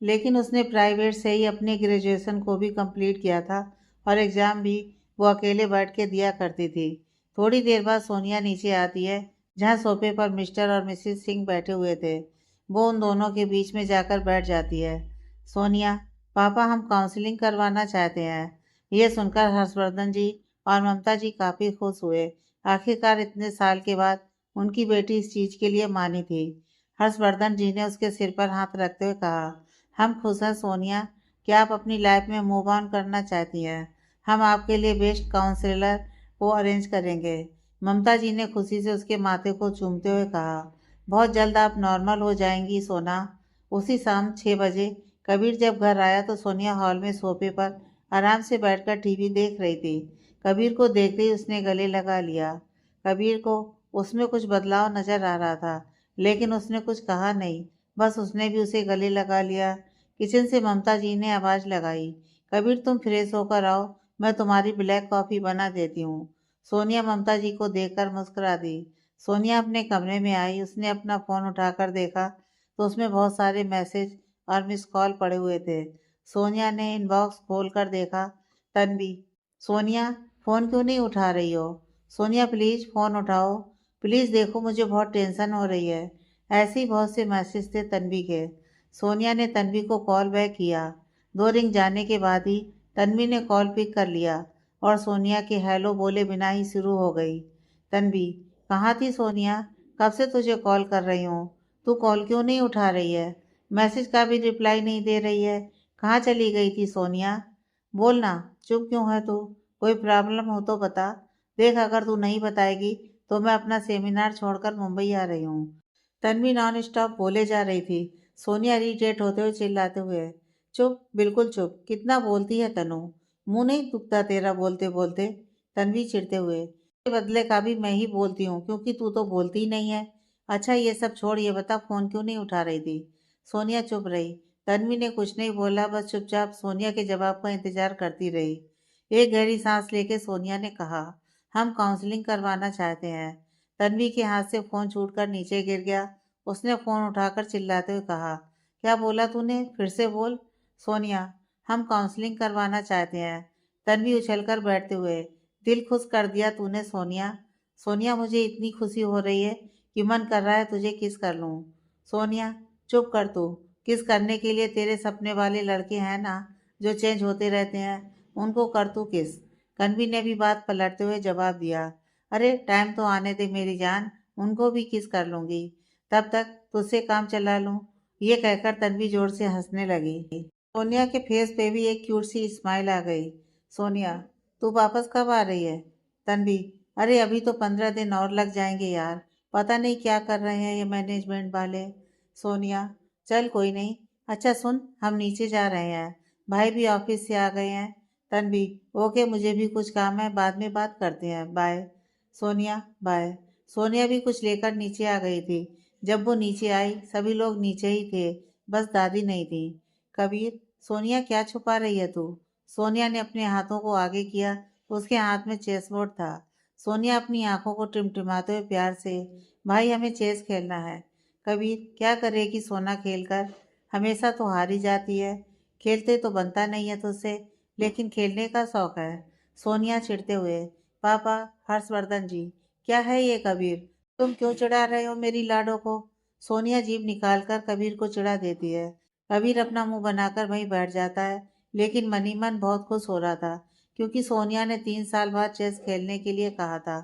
लेकिन उसने प्राइवेट से ही अपने ग्रेजुएशन को भी कंप्लीट किया था और एग्ज़ाम भी वो अकेले बैठ के दिया करती थी। थोड़ी देर बाद सोनिया नीचे आती है, जहाँ सोफे पर मिस्टर और मिसेस सिंह बैठे हुए थे। वो उन दोनों के बीच में जाकर बैठ जाती है। सोनिया, पापा हम काउंसलिंग करवाना चाहते हैं। ये सुनकर हर्षवर्धन जी और ममता जी काफ़ी खुश हुए। आखिरकार इतने साल के बाद उनकी बेटी इस चीज़ के लिए मानी थी। हर्षवर्धन जी ने उसके सिर पर हाथ रखते हुए कहा, हम खुश हैं सोनिया कि आप अपनी लाइफ में मूव ऑन करना चाहती हैं। हम आपके लिए बेस्ट काउंसलर को अरेंज करेंगे। ममता जी ने खुशी से उसके माथे को चूमते हुए कहा, बहुत जल्द आप नॉर्मल हो जाएंगी सोना। उसी शाम 6 बजे कबीर जब घर आया तो सोनिया हॉल में सोफे पर आराम से बैठकर टीवी देख रही थी। कबीर को देखते ही उसने गले लगा लिया। कबीर को उसमें कुछ बदलाव नजर आ रहा था, लेकिन उसने कुछ कहा नहीं, बस उसने भी उसे गले लगा लिया। किचन से ममता जी ने आवाज़ लगाई, कबीर तुम फ्रेश होकर आओ, मैं तुम्हारी ब्लैक कॉफ़ी बना देती हूँ। सोनिया ममता जी को देखकर मुस्कुरा दी। सोनिया अपने कमरे में आई। उसने अपना फ़ोन उठाकर देखा तो उसमें बहुत सारे मैसेज और मिस कॉल पड़े हुए थे। सोनिया ने इनबॉक्स खोलकर देखा। तन्वी, सोनिया फ़ोन क्यों नहीं उठा रही हो? सोनिया प्लीज़ फ़ोन उठाओ, प्लीज़ देखो मुझे बहुत टेंशन हो रही है। ऐसे ही बहुत से मैसेज थे तन्वी के। सोनिया ने तन्वी को कॉल बैक किया। 2 रिंग जाने के बाद ही तन्वी ने कॉल पिक कर लिया और सोनिया के हेलो बोले बिना ही शुरू हो गई। तन्वी, कहाँ थी सोनिया? कब से तुझे कॉल कर रही हूँ, तू कॉल क्यों नहीं उठा रही है? मैसेज का भी रिप्लाई नहीं दे रही है। कहाँ चली गई थी सोनिया? बोल ना, चुप क्यों है तू? कोई प्रॉब्लम हो तो बता। देख, अगर तू नहीं बताएगी तो मैं अपना सेमिनार छोड़कर मुंबई आ रही हूँ। तन्वी नॉन स्टॉप बोले जा रही थी। सोनिया इरिटेट होते हुए चिल्लाते हुए, चुप, बिल्कुल चुप। कितना बोलती है तनु, मुंह नहीं दुखता तेरा बोलते बोलते? तन्वी चिढ़ते हुए, बदले का भी मैं ही बोलती हूँ क्योंकि तू तो बोलती ही नहीं है। अच्छा ये सब छोड़, ये बता फोन क्यों नहीं उठा रही थी? सोनिया चुप रही। तन्वी ने कुछ नहीं बोला, बस चुपचाप सोनिया के जवाब का इंतजार करती रही। एक गहरी सांस लेके सोनिया ने कहा, हम काउंसलिंग करवाना चाहते हैं। तन्वी के हाथ से फोन छूटकर नीचे गिर गया। उसने फोन उठाकर चिल्लाते हुए कहा, क्या बोला तूने? फिर से बोल। सोनिया, हम काउंसलिंग करवाना चाहते हैं। तन्वी उछलकर बैठते हुए, दिल खुश कर दिया तूने सोनिया। सोनिया, मुझे इतनी खुशी हो रही है कि मन कर रहा है तुझे किस कर लूं। सोनिया, चुप कर तू। किस करने के लिए तेरे सपने वाले लड़के हैं ना, जो चेंज होते रहते हैं, उनको कर तू किस। कन्वी ने भी बात पलटते हुए जवाब दिया, अरे टाइम तो आने दे मेरी जान, उनको भी किस कर लूंगी, तब तक तुझसे काम चला लूं। ये कहकर तन्वी जोर से हंसने लगी। सोनिया के फेस पे भी एक क्यूट सी स्माइल आ गई। सोनिया, तू वापस कब आ रही है? तन्वी, अरे अभी तो 15 दिन और लग जाएंगे यार। पता नहीं क्या कर रहे हैं ये मैनेजमेंट वाले। सोनिया, चल कोई नहीं। अच्छा सुन, हम नीचे जा रहे हैं, भाई भी ऑफिस से आ गए हैं। तन्वी, ओके, मुझे भी कुछ काम है, बाद में बात करते हैं, बाय। सोनिया, बाय। सोनिया भी कुछ लेकर नीचे आ गई थी। जब वो नीचे आई सभी लोग नीचे ही थे, बस दादी नहीं थी। कबीर, सोनिया क्या छुपा रही है तू? सोनिया ने अपने हाथों को आगे किया। उसके हाथ में चेस बोर्ड था। सोनिया अपनी आंखों को टिमटिमाते हुए प्यार से, भाई हमें चेस खेलना है। कबीर, क्या करेगी सोना खेलकर? हमेशा तो हारी जाती है। खेलते तो बनता नहीं है तुझसे, लेकिन खेलने का शौक है। सोनिया चिढ़ते हुए, पापा, हर्षवर्धन जी, क्या है ये कबीर? तुम क्यों चिढ़ा रहे हो मेरी लाडो को? सोनिया जीभ निकालकर कबीर को चिढ़ा देती है। कबीर अपना मुंह बनाकर वहीं बैठ जाता है, लेकिन मनी मन बहुत खुश हो रहा था क्योंकि सोनिया ने 3 साल बाद चेस खेलने के लिए कहा था।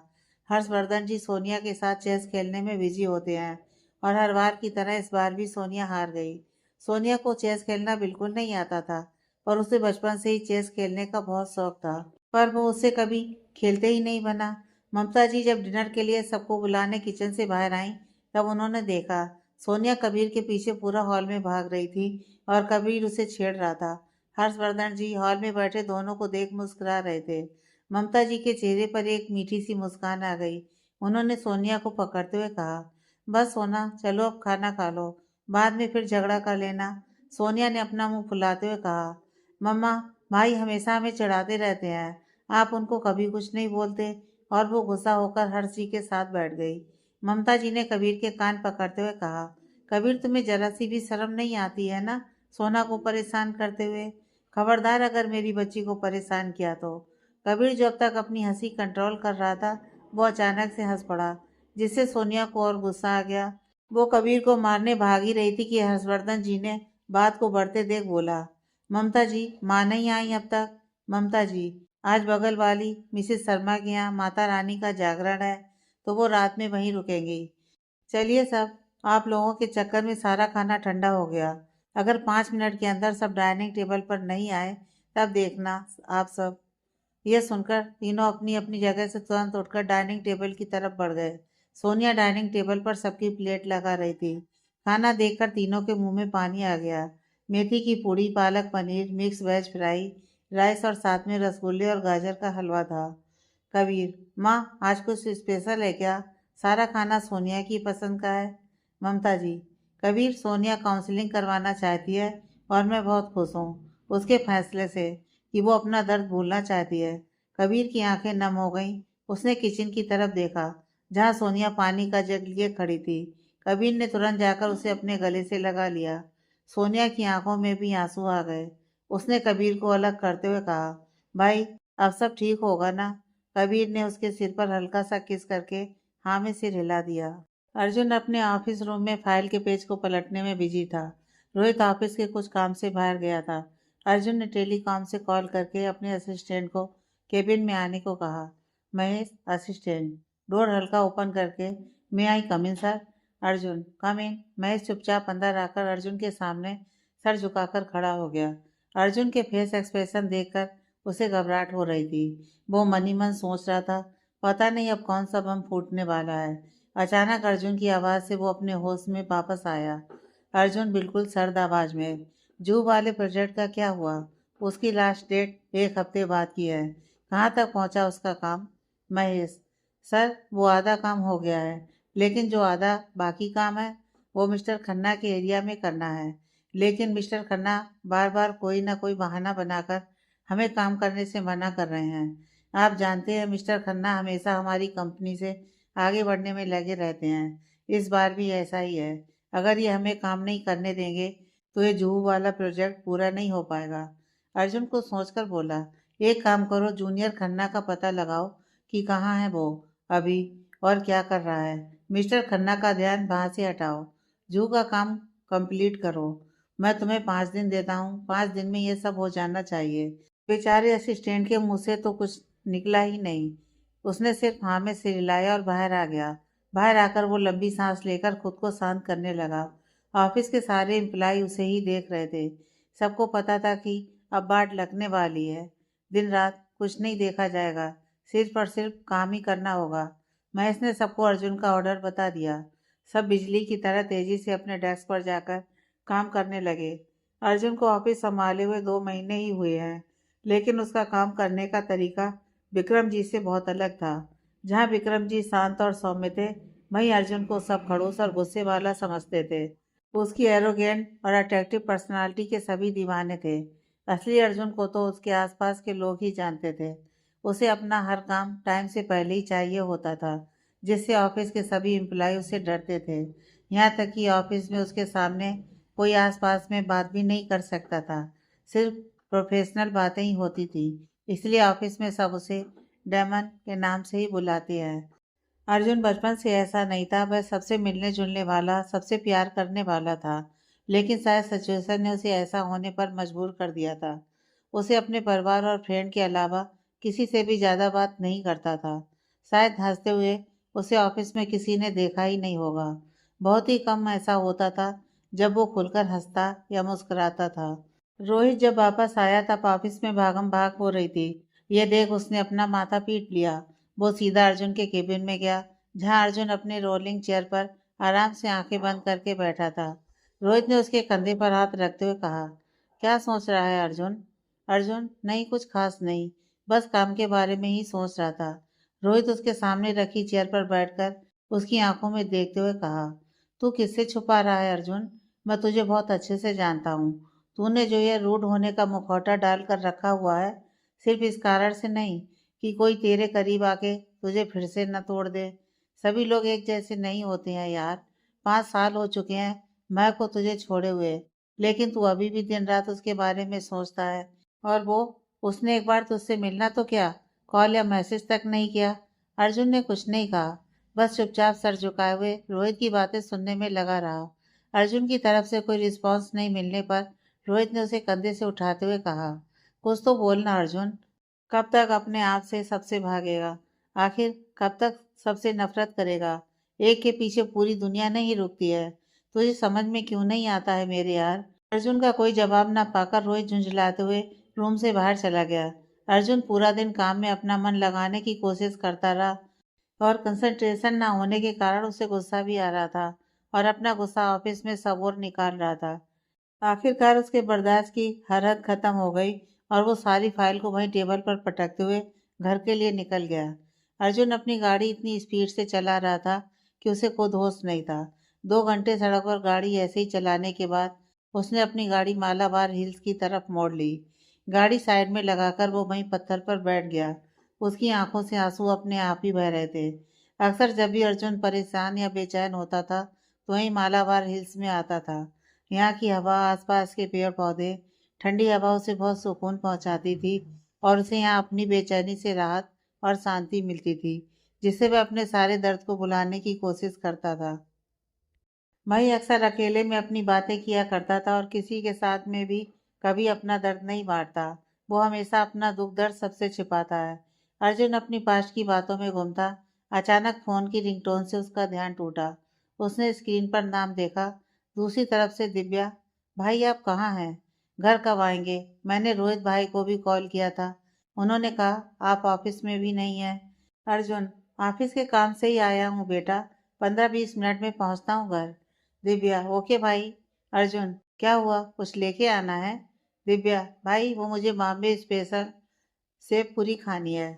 हर्षवर्धन जी सोनिया के साथ चेस खेलने में बिजी होते हैं और हर बार की तरह इस बार भी सोनिया हार गई। सोनिया को चेस खेलना बिल्कुल नहीं आता था, पर उसे बचपन से ही चेस खेलने का बहुत शौक था, पर वो उससे कभी खेलते ही नहीं बना। ममता जी जब डिनर के लिए सबको बुलाने किचन से बाहर आईं, तब उन्होंने देखा सोनिया कबीर के पीछे पूरा हॉल में भाग रही थी और कबीर उसे छेड़ रहा था। हर्षवर्धन जी हॉल में बैठे दोनों को देख मुस्कुरा रहे थे। ममता जी के चेहरे पर एक मीठी सी मुस्कान आ गई। उन्होंने सोनिया को पकड़ते हुए कहा, बस सोना, चलो अब खाना खा लो, बाद में फिर झगड़ा कर लेना। सोनिया ने अपना मुंह फुलाते हुए कहा, मम्मा, भाई हमेशा हमें चिढ़ाते रहते हैं, आप उनको कभी कुछ नहीं बोलते। और वो गुस्सा होकर हर्ष जी के साथ बैठ गई। ममता जी ने कबीर के कान पकड़ते हुए कहा, कबीर तुम्हें जरा सी भी शर्म नहीं आती है ना, सोना को परेशान करते हुए? खबरदार अगर मेरी बच्ची को परेशान किया तो। कबीर जो अब तक अपनी हंसी कंट्रोल कर रहा था, वो अचानक से हंस पड़ा, जिससे सोनिया को और गुस्सा आ गया। वो कबीर को मारने भाग ही रही थी कि हर्षवर्धन जी ने बात को बढ़ते देख बोला, ममता जी, माँ नहीं आई अब तक? ममता जी, आज बगल वाली मिसेस शर्मा के यहाँ माता रानी का जागरण है, तो वो रात में वहीं रुकेंगी। चलिए सब, आप लोगों के चक्कर में सारा खाना ठंडा हो गया। अगर 5 मिनट के अंदर सब डाइनिंग टेबल पर नहीं आए, तब देखना आप सब। यह सुनकर तीनों अपनी अपनी जगह से तुरंत उठकर डाइनिंग टेबल की तरफ बढ़ गए। सोनिया डाइनिंग टेबल पर सबकी प्लेट लगा रही थी। खाना देखकर तीनों के मुंह में पानी आ गया। मेथी की पूड़ी, palak paneer, mix veg fry, rice और साथ में रसगुल्ले और गाजर का हलवा था। कबीर, माँ, आज कुछ स्पेशल है क्या? सारा खाना सोनिया की पसंद का है। ममता जी, कबीर, सोनिया काउंसलिंग करवाना चाहती है और मैं बहुत खुश हूँ उसके फैसले से कि वो अपना दर्द भूलना चाहती है। कबीर की आंखें नम हो गईं। उसने किचन की तरफ देखा, जहां सोनिया पानी का जग लिए खड़ी थी। कबीर ने तुरंत जाकर उसे अपने गले से लगा लिया। सोनिया की आंखों में भी आंसू आ गए। उसने कबीर को अलग करते हुए कहा, भाई, अब सब ठीक होगा ना? कबीर ने उसके सिर पर हल्का सा किस करके हाँ में सिर हिला दिया। अर्जुन अपने ऑफिस रूम में फाइल के पेज को पलटने में बिजी था। रोहित ऑफिस के कुछ काम से बाहर गया था। अर्जुन ने टेलीकॉम से कॉल करके अपने असिस्टेंट को केबिन में आने को कहा। महेश, असिस्टेंट, डोर हल्का ओपन करके, मे आई कम इन सर? अर्जुन, कम इन। महेश चुपचाप अंदर आकर अर्जुन के सामने सर झुकाकर खड़ा हो गया। अर्जुन के फेस एक्सप्रेशन देखकर उसे घबराहट हो रही थी। वो मन ही मन सोच रहा था, पता नहीं अब कौन सा बम फूटने वाला है। अचानक अर्जुन की आवाज़ से वो अपने होश में वापस आया। अर्जुन बिल्कुल सर्द आवाज में, जू वाले प्रोजेक्ट का क्या हुआ? उसकी लास्ट डेट 1 हफ्ते बाद की है। कहाँ तक पहुँचा उसका काम? महेश, सर वो आधा काम हो गया है, लेकिन जो आधा बाकी काम है वो मिस्टर खन्ना के एरिया में करना है। लेकिन मिस्टर खन्ना बार बार कोई ना कोई बहाना बनाकर हमें काम करने से मना कर रहे हैं। आप जानते हैं मिस्टर खन्ना हमेशा हमारी कंपनी से आगे बढ़ने में लगे रहते हैं। इस बार भी ऐसा ही है। अगर ये हमें काम नहीं करने देंगे तो ये जुहू वाला प्रोजेक्ट पूरा नहीं हो पाएगा। अर्जुन को सोचकर बोला, एक काम करो, जूनियर खन्ना का पता लगाओ कि कहाँ है वो अभी और क्या कर रहा है। मिस्टर खन्ना का ध्यान वहाँ से हटाओ। जू का काम कंप्लीट करो। मैं तुम्हें 5 दिन देता हूँ। 5 दिन में ये सब हो जाना चाहिए। बेचारे असिस्टेंट के मुंह से तो कुछ निकला ही नहीं। उसने सिर्फ हाँ में सिर हिलाया और बाहर आ गया। बाहर आकर वो लंबी सांस लेकर खुद को शांत करने लगा। ऑफिस के सारे एम्प्लॉय उसे ही देख रहे थे। सबको पता था कि अब बाट लगने वाली है। दिन रात कुछ नहीं देखा जाएगा, सिर्फ और सिर्फ काम ही करना होगा। महेश ने सबको अर्जुन का ऑर्डर बता दिया। सब बिजली की तरह तेजी से अपने डेस्क पर जाकर काम करने लगे। अर्जुन को ऑफिस संभाले हुए 2 महीने ही हुए हैं, लेकिन उसका काम करने का तरीका विक्रम जी से बहुत अलग था। जहाँ विक्रम जी शांत और सौम्य थे, वहीं अर्जुन को सब खड़ूस और गुस्से वाला समझते थे। उसकी एरोगेंट और अट्रैक्टिव पर्सनालिटी के सभी दीवाने थे। असली अर्जुन को तो उसके आसपास के लोग ही जानते थे। उसे अपना हर काम टाइम से पहले ही चाहिए होता था, जिससे ऑफिस के सभी एम्प्लॉय उससे डरते थे। यहाँ तक कि ऑफिस में उसके सामने कोई आसपास में बात भी नहीं कर सकता था। सिर्फ प्रोफेशनल बातें ही होती थी। इसलिए ऑफिस में सब उसे डेमन के नाम से ही बुलाते हैं। अर्जुन बचपन से ऐसा नहीं था। वह सबसे मिलने जुलने वाला, सबसे प्यार करने वाला था। लेकिन शायद सिचुएशन ने उसे ऐसा होने पर मजबूर कर दिया था। उसे अपने परिवार और फ्रेंड के अलावा किसी से भी ज़्यादा बात नहीं करता था। शायद हंसते हुए उसे ऑफिस में किसी ने देखा ही नहीं होगा। बहुत ही कम ऐसा होता था जब वो खुलकर हंसता या मुस्कुराता था। रोहित जब वापस आया तब ऑफिस में भागम भाग हो रही थी। यह देख उसने अपना माथा पीट लिया। वो सीधा अर्जुन के केबिन में गया, जहां अर्जुन अपने रोलिंग चेयर पर आराम से आंखें बंद करके बैठा था। रोहित ने उसके कंधे पर हाथ रखते हुए कहा, क्या सोच रहा है अर्जुन? अर्जुन, नहीं कुछ खास नहीं, बस काम के बारे में ही सोच रहा था। रोहित उसके सामने रखी चेयर पर बैठकर उसकी आंखों में देखते हुए कहा, तू किससे छुपा रहा है अर्जुन? मैं तुझे बहुत अच्छे से जानता हूँ। तूने जो यह रूड होने का मुखौटा डालकर रखा हुआ है, सिर्फ इस कारण से नहीं कि कोई तेरे करीब आके तुझे फिर से न तोड़ दे। सभी लोग एक जैसे नहीं होते हैं यार। 5 साल हो चुके हैं मैं को तुझे छोड़े हुए, लेकिन तू अभी भी दिन रात उसके बारे में सोचता है। और वो, उसने एक बार तुझसे मिलना तो क्या, कॉल या मैसेज तक नहीं किया। अर्जुन ने कुछ नहीं कहा, बस चुपचाप सर झुकाए हुए रोहित की बातें सुनने में लगा रहा। अर्जुन की तरफ से कोई रिस्पॉन्स नहीं मिलने पर रोहित ने उसे कंधे से उठाते हुए कहा, कुछ तो बोलना अर्जुन। कब तक अपने आप से सबसे भागेगा? आखिर कब तक सबसे नफरत करेगा? एक के पीछे पूरी दुनिया नहीं रुकती है। तुझे समझ में क्यों नहीं आता है मेरे यार? अर्जुन का कोई जवाब ना पाकर रोहित झुंझलाते हुए रूम से बाहर चला गया। अर्जुन पूरा दिन काम में अपना मन लगाने की कोशिश करता रहा और कंसंट्रेशन ना होने के कारण उसे गुस्सा भी आ रहा था और अपना गुस्सा ऑफिस में सब और निकाल रहा था। आखिरकार उसके बर्दाश्त की हर हद खत्म हो गई और वो सारी फाइल को वहीं टेबल पर पटकते हुए घर के लिए निकल गया। अर्जुन अपनी गाड़ी इतनी स्पीड से चला रहा था कि उसे खुद होश नहीं था। 2 घंटे सड़क पर गाड़ी ऐसे ही चलाने के बाद उसने अपनी गाड़ी मालाबार हिल्स की तरफ मोड़ ली। गाड़ी साइड में लगाकर वो वहीं पत्थर पर बैठ गया। उसकी आंखों से आंसू अपने आप ही बह रहे थे। अक्सर जब भी अर्जुन परेशान या बेचैन होता था तो वहीं मालाबार हिल्स में आता था। यहाँ की हवा, आसपास के पेड़ पौधे, ठंडी हवा उसे बहुत सुकून पहुंचाती थी और उसे यहाँ अपनी बेचैनी से राहत और शांति मिलती थी, जिससे वह अपने सारे दर्द को भुलाने की कोशिश करता था। वही अक्सर अकेले में अपनी बातें किया करता था और किसी के साथ में भी कभी अपना दर्द नहीं बांटता। वो हमेशा अपना दुख दर्द सबसे छिपाता है। अर्जुन अपनी पास्ट की बातों में गुम था। अचानक फोन की रिंगटोन से उसका ध्यान टूटा। उसने स्क्रीन पर नाम देखा। दूसरी तरफ से दिव्या, भाई आप कहाँ हैं? घर कब आएंगे? मैंने रोहित भाई को भी कॉल किया था, उन्होंने कहा आप ऑफिस में भी नहीं हैं। अर्जुन, ऑफिस के काम से ही आया हूँ बेटा, 15-20 मिनट में पहुँचता हूँ घर। दिव्या, ओके भाई। अर्जुन, क्या हुआ, कुछ लेके आना है? दिव्या, भाई वो मुझे बॉम्बे स्पेशल सेव पूरी खानी है।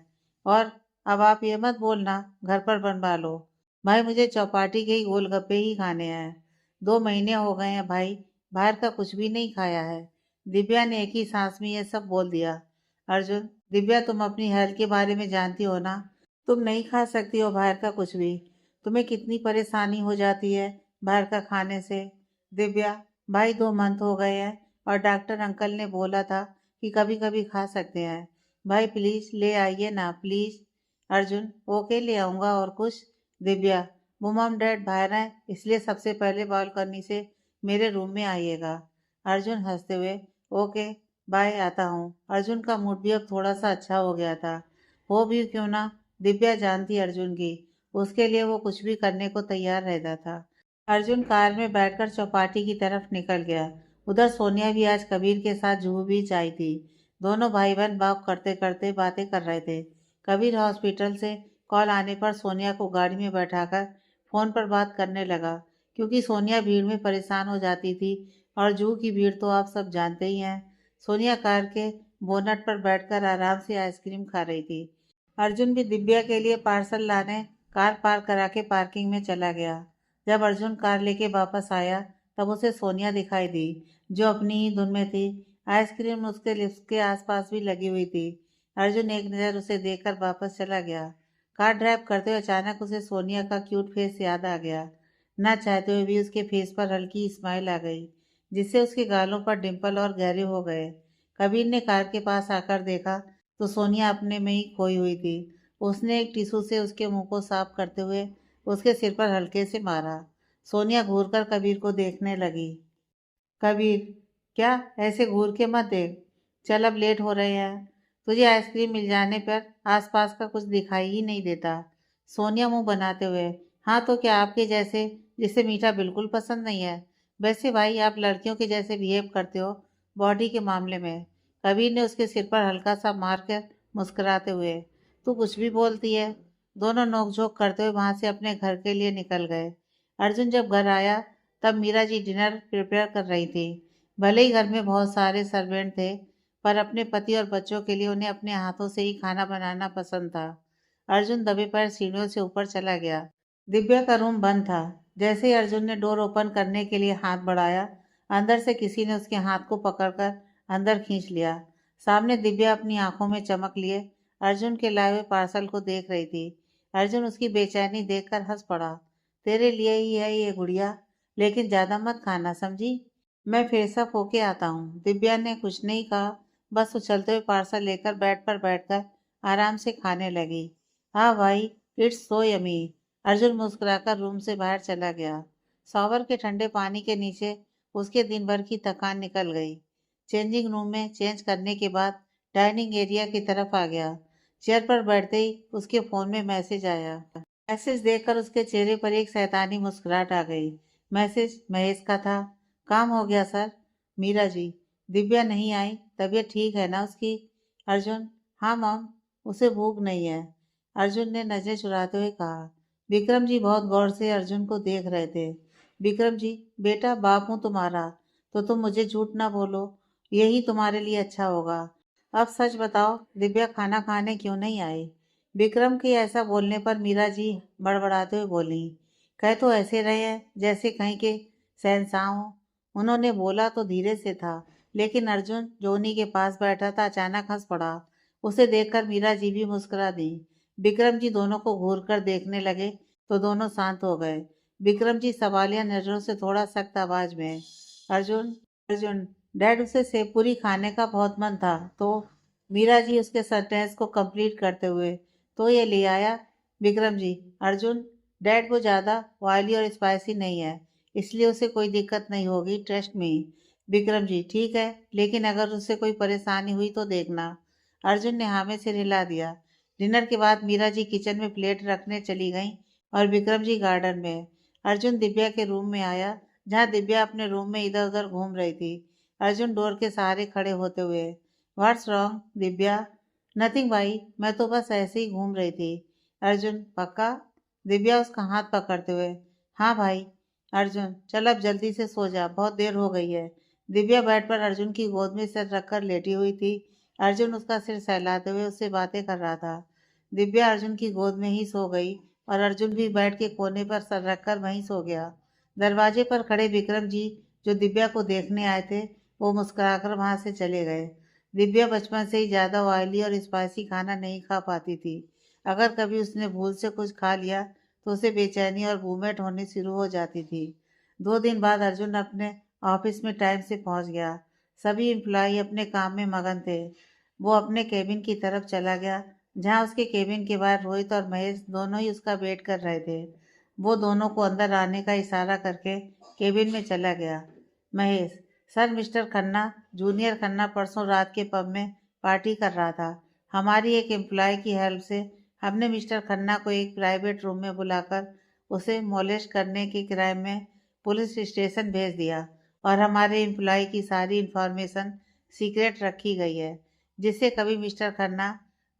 और अब आप ये मत बोलना घर पर बनवा लो। भाई मुझे चौपाटी के ही गोलगप्पे ही खाने हैं। 2 महीने हो गए हैं भाई, बाहर का कुछ भी नहीं खाया है। दिव्या ने एक ही सांस में ये सब बोल दिया। अर्जुन, दिव्या तुम अपनी हेल्थ के बारे में जानती हो ना, तुम नहीं खा सकती हो बाहर का कुछ भी। तुम्हें कितनी परेशानी हो जाती है बाहर का खाने से। दिव्या, भाई 2 मंथ हो गए हैं और डॉक्टर अंकल ने बोला था कि कभी कभी खा सकते हैं। भाई प्लीज ले आइए ना प्लीज। अर्जुन, ओके ले आऊंगा। और कुछ? दिव्या, वो मम डैड बाहर हैं, इसलिए सबसे पहले बालकनी से मेरे रूम में आइएगा। अर्जुन हंसते हुए, ओके बाय, आता हूँ। अर्जुन का मूड भी अब थोड़ा सा अच्छा हो गया था। हो भी क्यों ना, दिव्या जानती अर्जुन की, उसके लिए वो कुछ भी करने को तैयार रहता था। अर्जुन कार में बैठकर चौपाटी की तरफ निकल गया। उधर सोनिया भी आज कबीर के साथ जुहू बीच आई थी। दोनों भाई बहन वॉक करते करते बातें कर रहे थे। कबीर हॉस्पिटल से कॉल आने पर सोनिया को गाड़ी में बैठाकर फोन पर बात करने लगा, क्योंकि सोनिया भीड़ में परेशान हो जाती थी और जूहू की भीड़ तो आप सब जानते ही हैं। सोनिया कार के बोनट पर बैठकर आराम से आइसक्रीम खा रही थी। अर्जुन भी दिव्या के लिए पार्सल लाने कार पार्क करा के पार्किंग में चला गया। जब अर्जुन कार लेके वापस आया तब उसे सोनिया दिखाई दी, जो अपनी ही धुन में थी। आइसक्रीम उसके लिप्स के आसपास भी लगी हुई थी। अर्जुन एक नज़र उसे देखकर वापस चला गया। कार ड्राइव करते हुए अचानक उसे सोनिया का क्यूट फेस याद आ गया। ना चाहते हुए भी उसके फेस पर हल्की स्माइल आ गई, जिससे उसके गालों पर डिंपल और गहरे हो गए। कबीर ने कार के पास आकर देखा तो सोनिया अपने में ही खोई हुई थी। उसने एक टिश्यू से उसके मुंह को साफ करते हुए उसके सिर पर हल्के से मारा। सोनिया घूरकर कबीर को देखने लगी। कबीर, क्या, ऐसे घूर के मत देख, चल अब लेट हो रहे हैं। तुझे आइसक्रीम मिल जाने पर आसपास का कुछ दिखाई ही नहीं देता। सोनिया मुंह बनाते हुए, हाँ तो क्या आपके जैसे जिसे मीठा बिल्कुल पसंद नहीं है? वैसे भाई आप लड़कियों के जैसे बिहेव करते हो बॉडी के मामले में। कबीर ने उसके सिर पर हल्का सा मार कर मुस्कुराते हुए, तू कुछ भी बोलती है। दोनों नोकझोंक करते हुए वहां से अपने घर के लिए निकल गए। अर्जुन जब घर आया तब मीरा जी डिनर प्रिपेयर कर रही थी। भले ही घर में बहुत सारे सर्वेंट थे, पर अपने पति और बच्चों के लिए उन्हें अपने हाथों से ही खाना बनाना पसंद था। अर्जुन दबे पैर सीढ़ियों से ऊपर चला गया। दिव्या का रूम बंद था। जैसे ही अर्जुन ने डोर ओपन करने के लिए हाथ बढ़ाया, अंदर से किसी ने उसके हाथ को पकड़कर अंदर खींच लिया। सामने दिव्या अपनी आंखों में चमक लिए अर्जुन के लाए हुए पार्सल को देख रही थी। अर्जुन उसकी बेचैनी देखकर हंस पड़ा। तेरे लिए ही है ये गुड़िया, लेकिन ज्यादा मत खाना, समझी? मैं फ्रेशअप होके आता हूँ। दिव्या ने कुछ नहीं कहा, बस उछलते हुए पार्सल लेकर बेड पर बैठकर आराम से खाने लगी। हाँ भाई, इट्स सो यमी। अर्जुन मुस्कुराकर रूम से बाहर चला गया। शॉवर के ठंडे पानी के नीचे उसके दिन भर की थकान निकल गई। चेंजिंग रूम में चेंज करने के बाद डाइनिंग एरिया की तरफ आ गया। चेयर पर बैठते ही उसके फोन में मैसेज आया। मैसेज देखकर उसके चेहरे पर एक शैतानी मुस्कुराहट आ गई। मैसेज महेश का था। काम हो गया सर। मीरा जी, दिव्या नहीं आई, तबीयत ठीक है ना उसकी? अर्जुन, हाँ मॉम, उसे भूख नहीं है। अर्जुन ने नजर चुराते हुए कहा। विक्रम जी बहुत गौर से अर्जुन को देख रहे थे। विक्रम जी, बेटा बाप हूँ तुम्हारा, तो तुम मुझे झूठ ना बोलो, यही तुम्हारे लिए अच्छा होगा। अब सच बताओ, दिव्या खाना खाने क्यों नहीं आई? विक्रम के ऐसा बोलने पर मीरा जी बड़बड़ाते हुए बोली, कह तो ऐसे रहे हैं जैसे कहीं के शहंशाह हो। उन्होंने बोला तो धीरे से था, लेकिन अर्जुन जो उन्हीं के पास बैठा था अचानक हंस पड़ा। उसे देखकर मीरा जी भी मुस्कुरा दी। विक्रम जी दोनों को घूर कर देखने लगे तो दोनों शांत हो गए। विक्रम जी सवालिया नजरों से थोड़ा सख्त आवाज में, अर्जुन, अर्जुन, डैड उसे सेवपूरी खाने का बहुत मन था, तो मीरा जी उसके सेंटेंस को कंप्लीट करते हुए, तो ये ले आया। विक्रम जी, अर्जुन, डैड वो ज़्यादा ऑयली और स्पाइसी नहीं है, इसलिए उसे कोई दिक्कत नहीं होगी, ट्रस्ट मी। विक्रम जी, ठीक है, लेकिन अगर उससे कोई परेशानी हुई तो देखना। अर्जुन ने हाँ में सिर हिला दिया। डिनर के बाद मीरा जी किचन में प्लेट रखने चली गईं और विक्रम जी गार्डन में। अर्जुन दिव्या के रूम में आया, जहाँ दिव्या अपने रूम में इधर उधर घूम रही थी। अर्जुन डोर के सहारे खड़े होते हुए, व्हाट्स रॉन्ग दिव्या? नथिंग भाई, मैं तो बस ऐसे ही घूम रही थी। अर्जुन, पक्का? दिव्या उसका हाथ पकड़ते हुए, हाँ भाई। अर्जुन, चल अब जल्दी से सो जा, बहुत देर हो गई है। दिव्या बेड पर अर्जुन की गोद में सिर रखकर लेटी हुई थी। अर्जुन उसका सिर सहलाते हुए उससे बातें कर रहा था। दिव्या अर्जुन की गोद में ही सो गई और अर्जुन भी बेड के कोने पर सर रखकर वहीं सो गया। दरवाजे पर खड़े विक्रम जी, जो दिव्या को देखने आए थे, वो मुस्कुराकर वहां से चले गए। दिव्या बचपन से ही ज़्यादा ऑयली और स्पाइसी खाना नहीं खा पाती थी। अगर कभी उसने भूल से कुछ खा लिया तो उसे बेचैनी और बूमेट होनी शुरू हो जाती थी। 2 दिन बाद अर्जुन अपने ऑफिस में टाइम से पहुंच गया। सभी एम्प्लॉय अपने काम में मगन थे। वो अपने केबिन की तरफ चला गया, जहां उसके केबिन के बाहर रोहित और महेश दोनों ही उसका वेट कर रहे थे। वो दोनों को अंदर आने का इशारा करके केबिन में चला गया। Mahesh, sir mister Khanna, junior Khanna परसों रात के पब में पार्टी कर रहा था। हमारी एक एम्प्लॉय की हेल्प से हमने मिस्टर खन्ना को एक प्राइवेट रूम में बुलाकर उसे मोलेस्ट करने के क्राइम में पुलिस स्टेशन भेज दिया और हमारे एम्प्लॉय की सारी इंफॉर्मेशन सीक्रेट रखी गई है, जिससे कभी मिस्टर खन्ना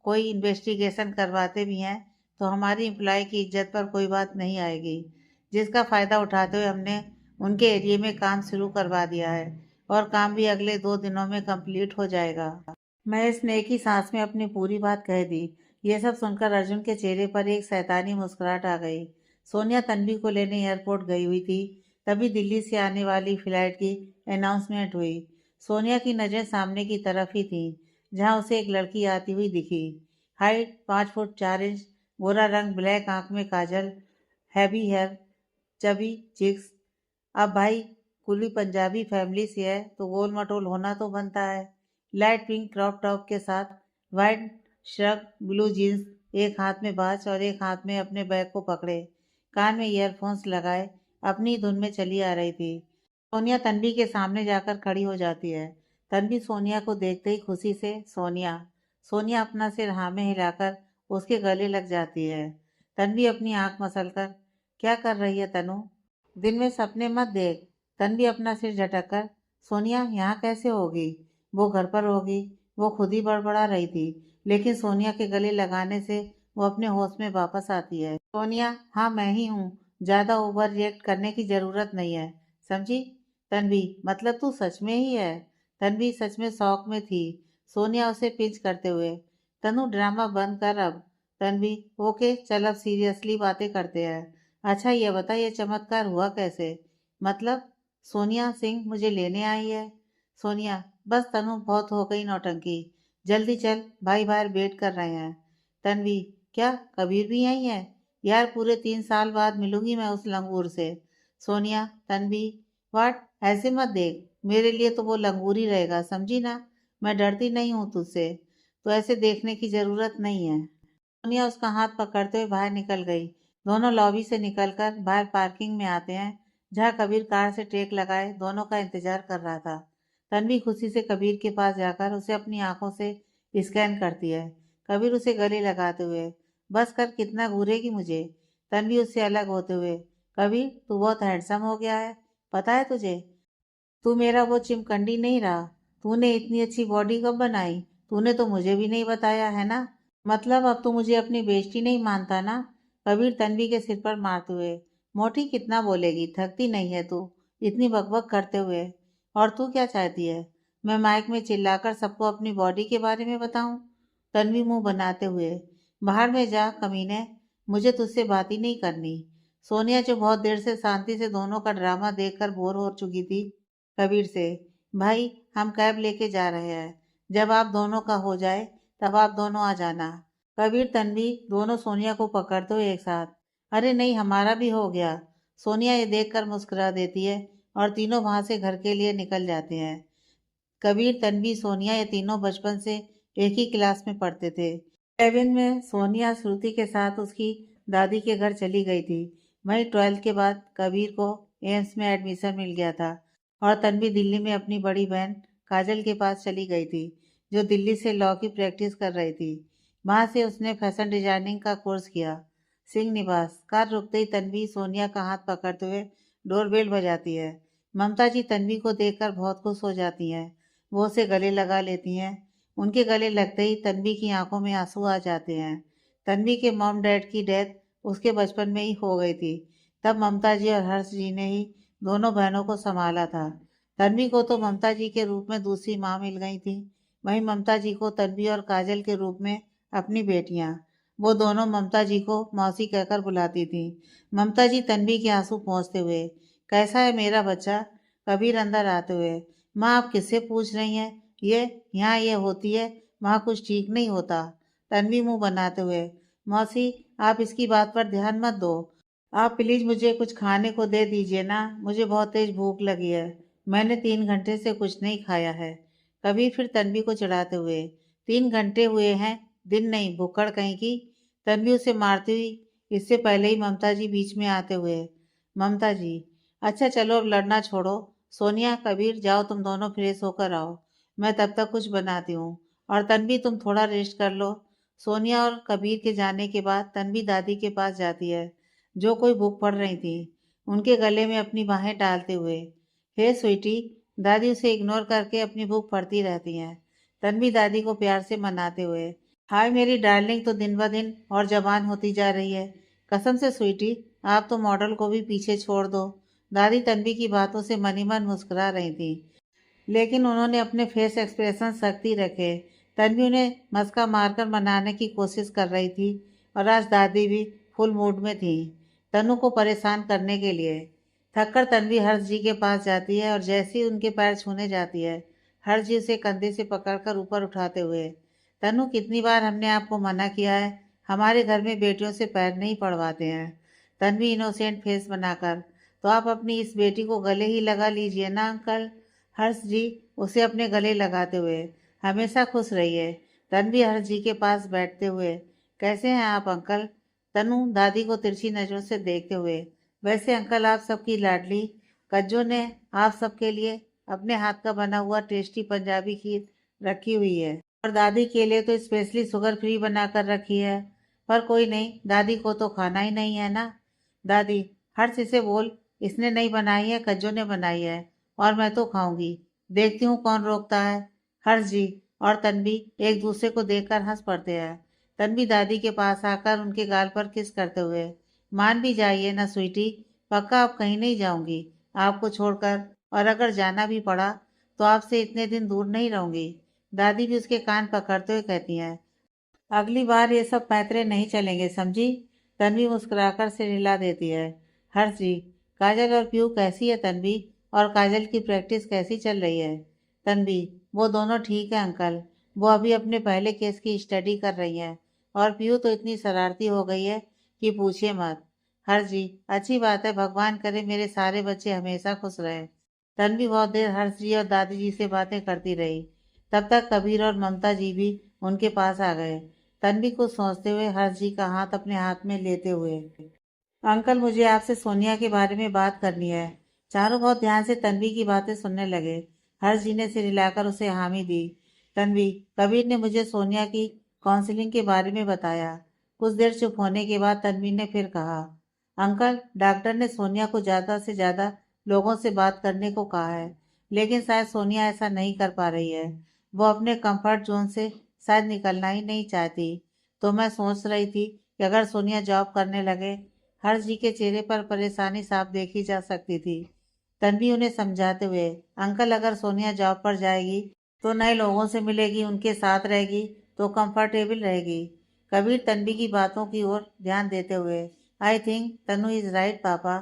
कोई इन्वेस्टिगेशन करवाते भी हैं तो हमारी एम्प्लॉय की इज्जत पर कोई बात नहीं आएगी। जिसका फ़ायदा उठाते हुए हमने उनके एरिया में काम शुरू करवा दिया है और काम भी अगले 2 दिनों में कंप्लीट हो जाएगा। महेश ने एक ही सांस में अपनी पूरी बात कह दी। यह सब सुनकर अर्जुन के चेहरे पर एक शैतानी मुस्कुराहट आ गई। सोनिया तन्वी को लेने एयरपोर्ट गई हुई थी। तभी दिल्ली से आने वाली फ्लाइट की अनाउंसमेंट हुई। सोनिया की नज़रें सामने की तरफ ही थी, जहां उसे एक लड़की आती हुई दिखी। हाइट 5 फुट 4 इंच, गोरा रंग, ब्लैक आंख में काजल, हैवी हेयर, चबी चिक्स। अब भाई, कुली पंजाबी फैमिली से है तो गोल मटोल होना तो बनता है। लाइट पिंक क्रॉप टॉप के साथ वाइट शर्ट, ब्लू जीन्स, एक हाथ में बाज और एक हाथ में अपने बैग को पकड़े, कान में ईयरफोन्स लगाए अपनी धुन में चली आ रही थी। सोनिया तन्वी के सामने जाकर खड़ी हो जाती है। तन्वी सोनिया को देखते ही खुशी से सोनिया सोनिया अपना सिर हाँ में हिलाकर उसके गले लग जाती है। तन्वी अपनी आंख मसलकर, क्या कर रही है तनु? दिन में सपने मत देख। तन्वी अपना सिर झटककर, सोनिया यहाँ कैसे होगी? वो घर पर होगी। वो खुद ही बड़बड़ा रही थी, लेकिन सोनिया के गले लगाने से वो अपने होश में वापस आती है। सोनिया, हाँ मैं ही हूँ। ज्यादा ओवर रिएक्ट करने की जरूरत नहीं है, समझी? तन्वी, मतलब तू सच में ही है? तन्वी सच में शौक में थी। सोनिया उसे पिंच करते हुए, तनु ड्रामा बंद कर अब। तन्वी, ओके चल अब सीरियसली बातें करते हैं। अच्छा ये बता, ये चमत्कार हुआ कैसे? मतलब? सोनिया सिंह मुझे लेने आई है। सोनिया, बस तनु बहुत हो गई नौटंकी, जल्दी चल, भाई बाहर वेट कर रहे हैं। तन्वी, क्या कबीर भी यही है? यार पूरे 3 साल बाद मिलूंगी मैं उस लंगूर से। सोनिया, तन्वी, वाट, ऐसे मत देख, मेरे लिए तो वो लंगूर ही रहेगा, समझी ना? मैं डरती नहीं हूँ तुझसे, तो ऐसे देखने की जरूरत नहीं है। सोनिया उसका हाथ पकड़ते हुए बाहर निकल गई। दोनों लॉबी से निकलकर बाहर पार्किंग में आते हैं, जहां कबीर कार से टेक लगाए दोनों का इंतजार कर रहा था। तन्वी खुशी से कबीर के पास जाकर उसे अपनी आंखों से स्कैन करती है। कबीर उसे गले लगाते हुए, बस कर, कितना घूरेगी मुझे? तन्वी उससे अलग होते हुए, कबीर तू बहुत हैंडसम हो गया है, पता है तुझे? तू मेरा वो चिमकंडी नहीं रहा। तूने इतनी अच्छी बॉडी कब बनाई? तूने तो मुझे भी नहीं बताया है ना? मतलब अब तू मुझे अपनी बेइज्जती नहीं मानता ना? कबीर तन्वी के सिर पर मारते हुए, मोटी कितना बोलेगी, थकती नहीं है तू इतनी बकबक करते हुए? और तू क्या चाहती है, मैं माइक में चिल्लाकर सबको अपनी बॉडी के बारे में बताऊं? तन्वी मुंह बनाते हुए, बाहर में जा कमीने, मुझे तुझसे बात ही नहीं करनी। सोनिया, जो बहुत देर से शांति से दोनों का ड्रामा देखकर बोर हो चुकी थी, कबीर से, भाई हम कैब लेके जा रहे हैं, जब आप दोनों का हो जाए तब आप दोनों आ जाना। कबीर तन्वी दोनों सोनिया को पकड़ते हुए एक साथ, अरे नहीं हमारा भी हो गया। सोनिया ये देखकर मुस्कुरा देती है और तीनों वहां से घर के लिए निकल जाते हैं। कबीर, तन्वी, सोनिया ये तीनों बचपन से एक ही क्लास में पढ़ते थे। केबिन में सोनिया श्रुति के साथ उसकी दादी के घर चली गई थी। वहीं 12th के बाद कबीर को एम्स में एडमिशन मिल गया था और तन्वी दिल्ली में अपनी बड़ी बहन काजल के पास चली गई थी, जो दिल्ली से लॉ की प्रैक्टिस कर रही थी। वहां से उसने फैशन डिजाइनिंग का कोर्स किया। सिंह निवास। कार रुकते ही तन्वी सोनिया का हाथ पकड़ते हुए डोरबेल बजाती है। ममता जी तन्वी को देखकर बहुत खुश हो जाती हैं। वो उसे गले लगा लेती हैं। उनके गले लगते ही तन्वी की आंखों में आंसू आ जाते हैं। तन्वी के मॉम डैड की डेथ उसके बचपन में ही हो गई थी। तब ममता जी और हर्ष जी ने ही दोनों बहनों को संभाला था। तन्वी को तो ममता जी के रूप में दूसरी माँ मिल गई थी। वहीं ममता जी को तन्वी और काजल के रूप में अपनी बेटियां। वो दोनों ममता जी को मौसी कहकर बुलाती थी। ममता जी तन्वी के आंसू पोंछते हुए, कैसा है मेरा बच्चा? कबीर अंदर आते हुए, माँ आप किससे पूछ रही हैं? ये यहाँ ये होती है, वहाँ कुछ ठीक नहीं होता। तन्वी मुंह बनाते हुए, मौसी आप इसकी बात पर ध्यान मत दो। आप प्लीज मुझे कुछ खाने को दे दीजिए ना, मुझे बहुत तेज भूख लगी है। मैंने 3 घंटे से कुछ नहीं खाया है। कबीर फिर तन्वी को चिढ़ाते हुए, 3 घंटे हुए हैं, दिन नहीं, भुक्कड़ कहीं की। तन्वी उसे मारती हुई इससे पहले ही ममता जी बीच में आते हुए, ममता जी अच्छा चलो अब लड़ना छोड़ो। सोनिया कबीर जाओ तुम दोनों फ्रेश होकर आओ, मैं तब तक कुछ बनाती हूँ। और तन्वी तुम थोड़ा रेस्ट कर लो। सोनिया और कबीर के जाने के बाद तन्वी दादी के पास जाती है जो कोई भूख पड़ रही थी, उनके गले में अपनी बाहें डालते हुए। हे स्वीटी। दादी उसे इग्नोर करके अपनी भूख पड़ती रहती हैं। तन्वी दादी को प्यार से मनाते हुए, हाय मेरी डार्लिंग तो दिन ब दिन और जवान होती जा रही है। कसम से स्वीटी, आप तो मॉडल को भी पीछे छोड़ दो। दादी तन्वी की बातों से मनी मन मुस्कुरा रही थी, लेकिन उन्होंने अपने फेस एक्सप्रेशन सख्ती रखे। तन्वी उन्हें मस्का मारकर मनाने की कोशिश कर रही थी और आज दादी भी फुल मूड में थी तनु को परेशान करने के लिए। थककर तन्वी हर्ष जी के पास जाती है और जैसे ही उनके पैर छूने जाती है, हर्ष जी उसे कंधे से पकड़कर ऊपर उठाते हुए, तनु कितनी बार हमने आपको मना किया है, हमारे घर में बेटियों से पैर नहीं पड़वाते हैं। तन्वी इनोसेंट फेस बनाकर, तो आप अपनी इस बेटी को गले ही लगा लीजिए ना अंकल। हर्ष जी उसे अपने गले लगाते हुए, हमेशा खुश रहिए। तन्वी हर्ष जी के पास बैठते हुए, कैसे हैं आप अंकल? तनु दादी को तिरछी नजरों से देखते हुए, वैसे अंकल आप सबकी लाडली, कज्जो ने आप सबके लिए अपने हाथ का बना हुआ टेस्टी पंजाबी खीर रखी हुई है और दादी के लिए तो स्पेशली शुगर फ्री बनाकर रखी है। पर कोई नहीं, दादी को तो खाना ही नहीं है ना। दादी, हर्ष इसे बोल, इसने नहीं बनाई है, कज्जो ने बनाई है और मैं तो खाऊंगी, देखती हूँ कौन रोकता है। हर्ष जी और तन्वी एक दूसरे को देखकर हंस पड़ते हैं। तन्वी दादी के पास आकर उनके गाल पर किस करते हुए, मान भी जाइए ना स्वीटी, पक्का आप कहीं नहीं जाऊंगी आपको छोड़कर, और अगर जाना भी पड़ा तो आपसे इतने दिन दूर नहीं रहूंगी। दादी भी उसके कान पकड़ते हुए कहती हैं, अगली बार ये सब पैतरे नहीं चलेंगे समझी। तन्वी मुस्कुराकर से हिला देती है। हर्ष जी, काजल और पीयू कैसी है तन्वी? और काजल की प्रैक्टिस कैसी चल रही है? तन्वी, वो दोनों ठीक है अंकल, वो अभी अपने पहले केस की स्टडी कर रही हैं। और पीयू तो इतनी शरारती हो गई है कि पूछिए मत। हर्ष जी, अच्छी बात है, भगवान करे मेरे सारे बच्चे हमेशा खुश रहे। तन्वी बहुत देर हर्ष जी और दादी जी से बातें करती रही। तब तक कबीर और ममता जी भी उनके पास आ गए। तन्वी को सोचते हुए हर्ष जी का हाथ अपने हाथ में लेते हुए, अंकल मुझे आपसे सोनिया के बारे में बात करनी है। चारों बहुत ध्यान से तन्वी की बातें सुनने लगे। हर्ष जी ने सिर हिलाकर उसे हामी दी। तन्वी, कबीर ने मुझे सोनिया की काउंसलिंग के बारे में बताया। कुछ देर चुप होने के बाद तन्वी ने फिर कहा, अंकल डॉक्टर ने सोनिया को ज़्यादा से ज़्यादा लोगों से बात करने को कहा है, लेकिन शायद सोनिया ऐसा नहीं कर पा रही है। वो अपने कंफर्ट जोन से शायद निकलना ही नहीं चाहती। तो मैं सोच रही थी कि अगर सोनिया जॉब करने लगे। हर्ष जी के चेहरे पर परेशानी साफ देखी जा सकती थी। तन्वी उन्हें समझाते हुए, अंकल अगर सोनिया जॉब पर जाएगी तो नए लोगों से मिलेगी, उनके साथ रहेगी तो कंफर्टेबल रहेगी। कबीर तन्वी की बातों की ओर ध्यान देते हुए, I think Tanu is right पापा।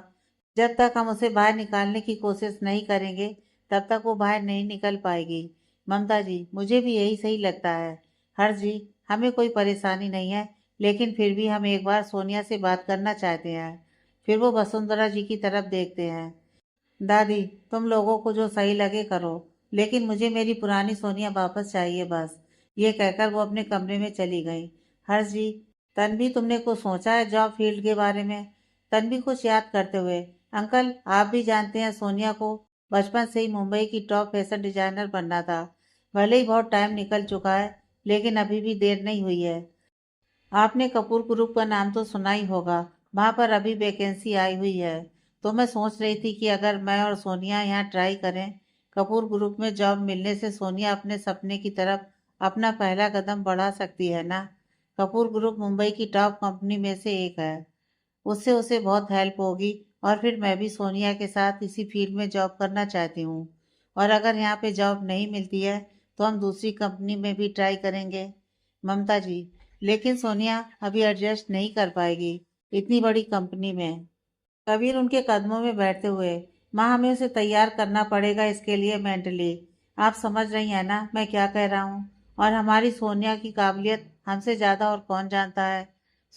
जब तक हम उसे बाहर निकालने की कोशिश नहीं करेंगे तब तक वो बाहर नहीं निकल पाएगी। ममता जी, मुझे भी यही सही लगता है। हर्ष जी, हमें कोई परेशानी नहीं है, लेकिन फिर भी हम एक बार सोनिया से बात करना चाहते हैं। फिर वो वसुंधरा जी की तरफ देखते हैं। दादी, तुम लोगों को जो सही लगे करो, लेकिन मुझे मेरी पुरानी सोनिया वापस चाहिए बस। ये कहकर वो अपने कमरे में चली गई। हर्ष जी, तन्वी तुमने कुछ सोचा है जॉब फील्ड के बारे में? तन्वी कुछ याद करते हुए, अंकल आप भी जानते हैं सोनिया को बचपन से ही मुंबई की टॉप फैशन डिजाइनर बनना था। भले ही बहुत टाइम निकल चुका है, लेकिन अभी भी देर नहीं हुई है। आपने कपूर ग्रुप का नाम तो सुना ही होगा। वहाँ पर अभी वैकेंसी आई हुई है। तो मैं सोच रही थी कि अगर मैं और सोनिया यहाँ ट्राई करें। कपूर ग्रुप में जॉब मिलने से सोनिया अपने सपने की तरफ अपना पहला कदम बढ़ा सकती है ना। कपूर ग्रुप मुंबई की टॉप कंपनी में से एक है। उससे उसे बहुत हेल्प होगी। और फिर मैं भी सोनिया के साथ इसी फील्ड में जॉब करना चाहती हूँ। और अगर यहाँ पे जॉब नहीं मिलती है तो हम दूसरी कंपनी में भी ट्राई करेंगे। ममता जी, लेकिन सोनिया अभी एडजस्ट नहीं कर पाएगी इतनी बड़ी कंपनी में। कबीर उनके कदमों में बैठते हुए, माँ हमें उसे तैयार करना पड़ेगा इसके लिए मेंटली। आप समझ रही हैं ना मैं क्या कह रहा हूँ। और हमारी सोनिया की काबिलियत हमसे ज़्यादा और कौन जानता है।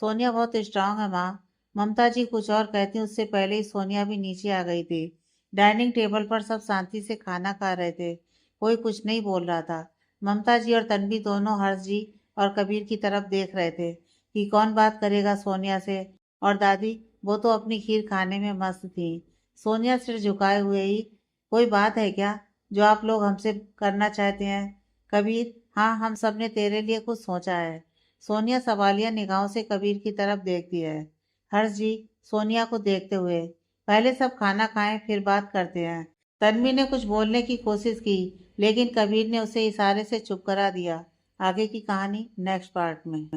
सोनिया बहुत स्ट्रांग है माँ। ममता जी कुछ और कहती उससे पहले ही सोनिया भी नीचे आ गई थी। डाइनिंग टेबल पर सब शांति से खाना खा रहे थे। कोई कुछ नहीं बोल रहा था। ममता जी और तन्वी दोनों हर्ष जी और कबीर की तरफ देख रहे थे कि कौन बात करेगा सोनिया से। और दादी, वो तो अपनी खीर खाने में मस्त थी। सोनिया सिर झुकाए हुए ही, कोई बात है क्या जो आप लोग हमसे करना चाहते हैं। कबीर, हाँ, हम सब ने तेरे लिए कुछ सोचा है। सोनिया सवालिया निगाहों से कबीर की तरफ देखती है। हर्ष जी सोनिया को देखते हुए, पहले सब खाना खाएं फिर बात करते हैं। तन्वी ने कुछ बोलने की कोशिश की, लेकिन कबीर ने उसे इशारे से चुप करा दिया। आगे की कहानी नेक्स्ट पार्ट में।